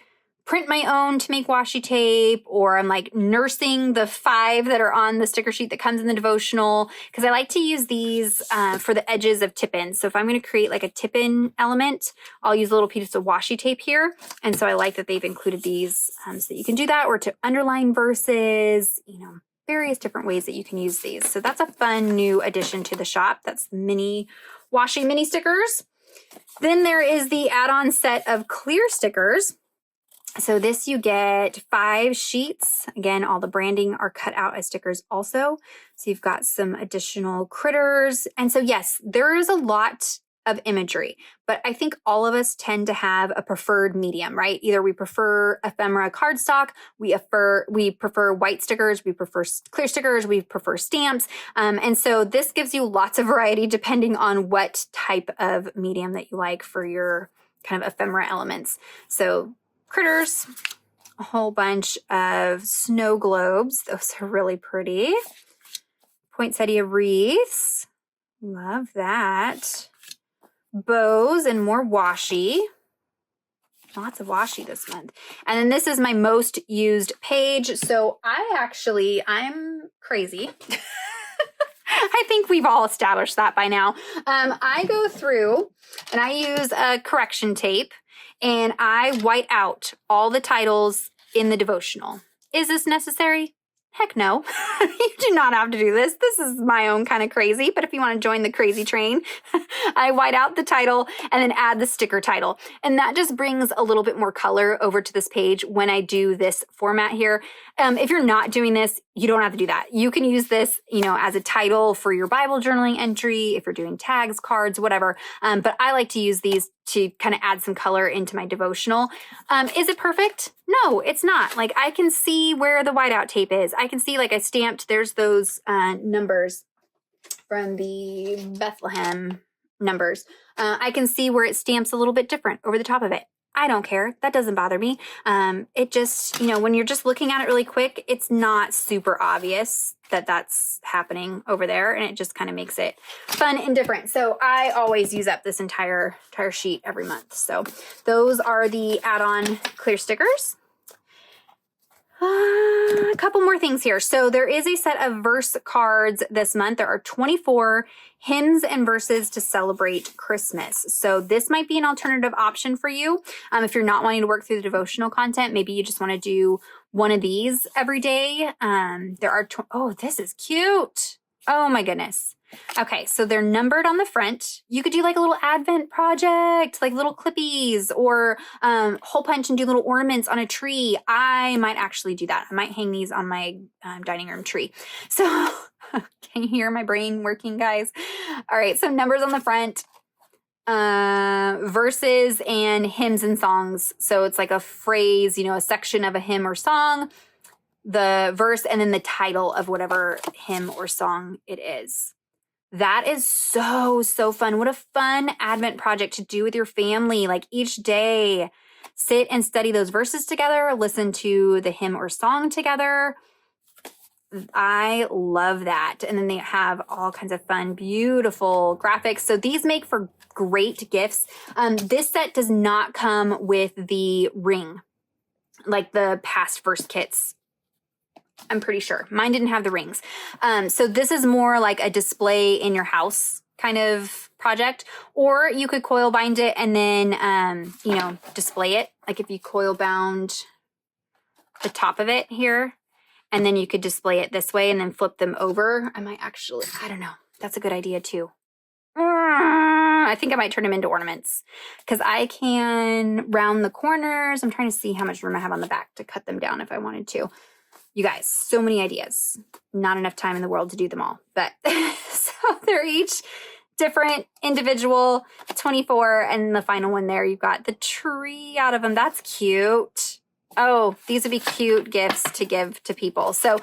print my own to make washi tape, or I'm like nursing the 5 that are on the sticker sheet that comes in the devotional, because I like to use these for the edges of tip-ins. So if I'm going to create like a tip-in element, I'll use a little piece of washi tape here. And so I like that they've included these so that you can do that, or to underline verses, various different ways that you can use these. So that's a fun new addition to the shop. That's mini washi mini stickers. Then there is the add-on set of clear stickers. So this you get 5 sheets. Again, all the branding are cut out as stickers also. So you've got some additional critters. And so yes, there is a lot of imagery, but I think all of us tend to have a preferred medium, right? Either we prefer ephemera cardstock, we prefer white stickers, we prefer clear stickers, we prefer stamps. And so this gives you lots of variety depending on what type of medium that you like for your kind of ephemera elements. So critters, a whole bunch of snow globes. Those are really pretty. Poinsettia wreaths. Love that. Bows and more washi. Lots of washi this month. And then this is my most used page. So I'm crazy. I think we've all established that by now. I go through and I use a correction tape, and I white out all the titles in the devotional. Is this necessary? Heck no. You do not have to do this. This is my own kind of crazy, but if you want to join the crazy train, I white out the title and then add the sticker title. And that just brings a little bit more color over to this page when I do this format here. If you're not doing this, you don't have to do that. You can use this, as a title for your Bible journaling entry, if you're doing tags, cards, whatever. But I like to use these to kind of add some color into my devotional. Is it perfect? No, it's not. Like, I can see where the whiteout tape is. I can see, like, I stamped, there's those numbers from the Bethlehem numbers. I can see where it stamps a little bit different over the top of it. I don't care. That doesn't bother me. It just, when you're just looking at it really quick, it's not super obvious that that's happening over there, and it just kind of makes it fun and different. So I always use up this entire sheet every month. So those are the add-on clear stickers. A couple more things here. So there is a set of verse cards this month. There are 24 hymns and verses to celebrate Christmas. So this might be an alternative option for you. If you're not wanting to work through the devotional content, maybe you just want to do one of these every day. There are, oh, this is cute. Oh my goodness. Okay, so they're numbered on the front. You could do like a little advent project, like little clippies, or hole punch and do little ornaments on a tree. I might actually do that. I might hang these on my dining room tree. So can you hear my brain working, guys? All right, so numbers on the front, verses and hymns and songs. So it's like a phrase, a section of a hymn or song, the verse, and then the title of whatever hymn or song it is. That is so, so fun. What a fun Advent project to do with your family. Like each day, sit and study those verses together, listen to the hymn or song together. I love that. And then they have all kinds of fun, beautiful graphics. So these make for great gifts. This set does not come with the ring, like the past first kits. I'm pretty sure. Mine didn't have the rings. So this is more like a display in your house kind of project. Or you could coil bind it and then, you know, display it. Like if you coil bound the top of it here, and then you could display it this way and then flip them over. I might actually, I don't know. That's a good idea too. I think I might turn them into ornaments because I can round the corners. I'm trying to see how much room I have on the back to cut them down if I wanted to. You guys, so many ideas. Not enough time in the world to do them all. But so they're each different, individual, 24. And the final one there, you've got the tree out of them. That's cute. Oh, these would be cute gifts to give to people. So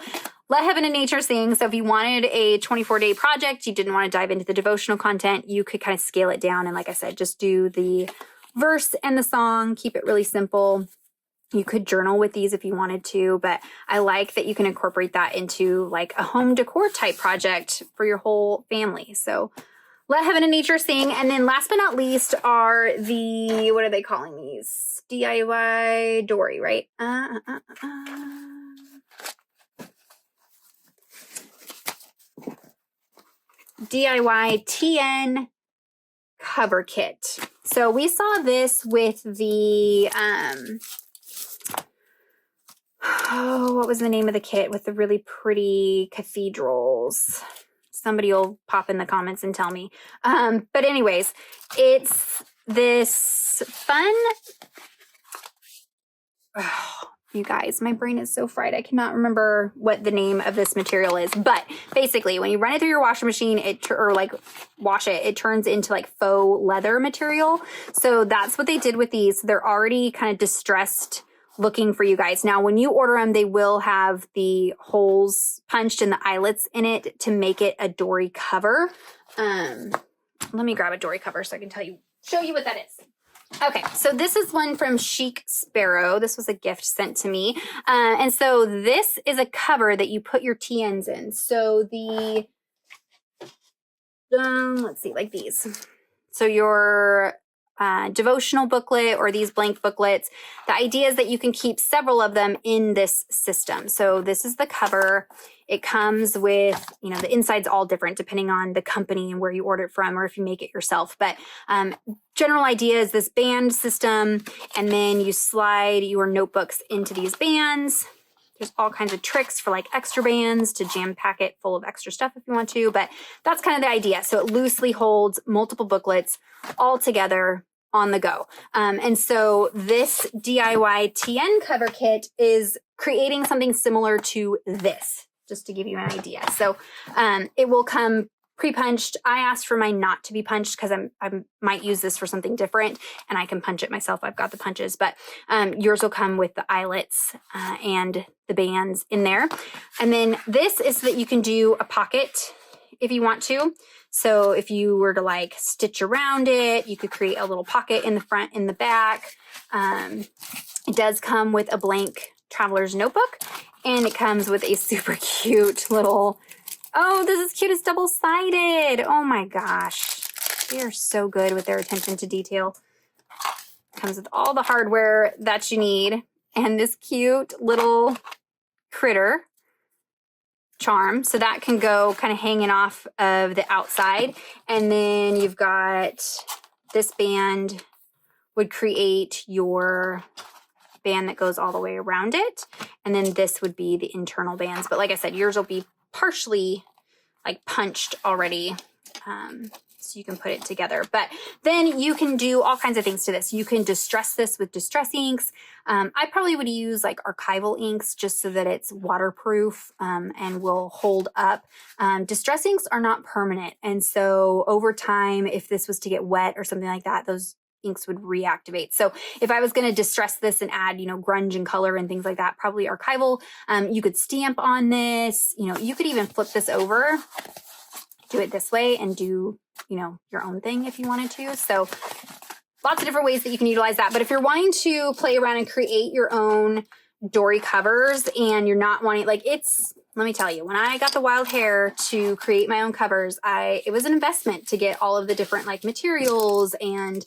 let heaven and nature sing. So if you wanted a 24-day project, you didn't want to dive into the devotional content, you could kind of scale it down. And like I said, just do the verse and the song, keep it really simple. You could journal with these if you wanted to, but I like that you can incorporate that into like a home decor type project for your whole family. So let heaven and nature sing. And then last but not least are the, what are they calling these? DIY Dory, right? DIY TN cover kit. So we saw this with the, what was the name of the kit with the really pretty cathedrals? Somebody will pop in the comments and tell me. But anyways, it's this fun. Oh, you guys, my brain is so fried. I cannot remember what the name of this material is. But basically, when you run it through your washing machine, or like wash it, it turns into like faux leather material. So that's what they did with these. They're already kind of distressed looking for you guys. Now, when you order them, they will have the holes punched and the eyelets in it to make it a dory cover. Let me grab a dory cover so I can show you what that is. Okay, so this is one from Chic Sparrow. This was a gift sent to me. And so this is a cover that you put your TNs in. So the, let's see, like these. So your devotional booklet or these blank booklets, the idea is that you can keep several of them in this system. So this is the cover. It comes with, you know, the inside's all different depending on the company and where you order it from or if you make it yourself. But general idea is this band system, and then you slide your notebooks into these bands. There's all kinds of tricks for like extra bands to jam pack it full of extra stuff if you want to, but that's kind of the idea. So it loosely holds multiple booklets all together on the go. And so this DIY TN cover kit is creating something similar to this, just to give you an idea. So it will come pre-punched. I asked for mine not to be punched because I might use this for something different and I can punch it myself. I've got the punches, but yours will come with the eyelets and the bands in there. And then this is so that you can do a pocket if you want to. So if you were to like stitch around it, you could create a little pocket in the front, in the back. It does come with a blank traveler's notebook, and it comes with a super cute little, oh, this is cute. It's double-sided. Oh my gosh. They are so good with their attention to detail. Comes with all the hardware that you need and this cute little critter charm. So that can go kind of hanging off of the outside. And then you've got this band would create your band that goes all the way around it. And then this would be the internal bands. But like I said, yours will be partially like punched already. So you can put it together, but then you can do all kinds of things to this. You can distress this with distress inks. I probably would use like archival inks just so that it's waterproof and will hold up. Distress inks are not permanent. And so over time, if this was to get wet or something like that, those inks would reactivate. So if I was going to distress this and add, you know, grunge and color and things like that, probably archival. You could stamp on this, you know, you could even flip this over, do it this way and do, you know, your own thing if you wanted to. So lots of different ways that you can utilize that. But if you're wanting to play around and create your own dory covers and you're not wanting, like, let me tell you, when I got the wild hair to create my own covers, it was an investment to get all of the different like materials and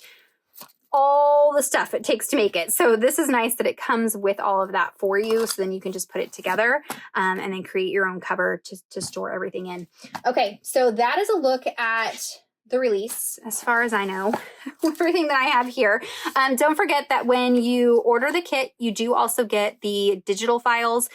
all the stuff it takes to make it. So this is nice that it comes with all of that for you. So then you can just put it together and then create your own cover to store everything in. Okay, so that is a look at the release, as far as I know, everything that I have here. Don't forget that when you order the kit, you do also get the digital files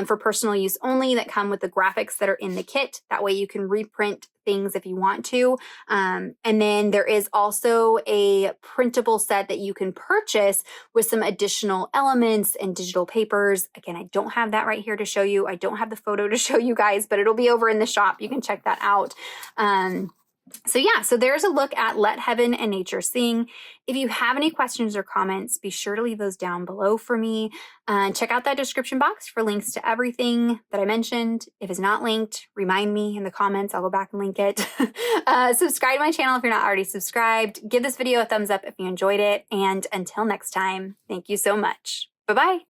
for personal use only that come with the graphics that are in the kit. That way you can reprint things if you want to. And then there is also a printable set that you can purchase with some additional elements and digital papers. Again, I don't have that right here to show you. I don't have the photo to show you guys, but it'll be over in the shop. You can check that out. So yeah, so there's a look at Let Heaven and Nature Sing. If you have any questions or comments, be sure to leave those down below for me. Check out that description box for links to everything that I mentioned. If it's not linked, remind me in the comments. I'll go back and link it. Subscribe to my channel if you're not already subscribed. Give this video a thumbs up if you enjoyed it. And until next time, thank you so much. Bye-bye.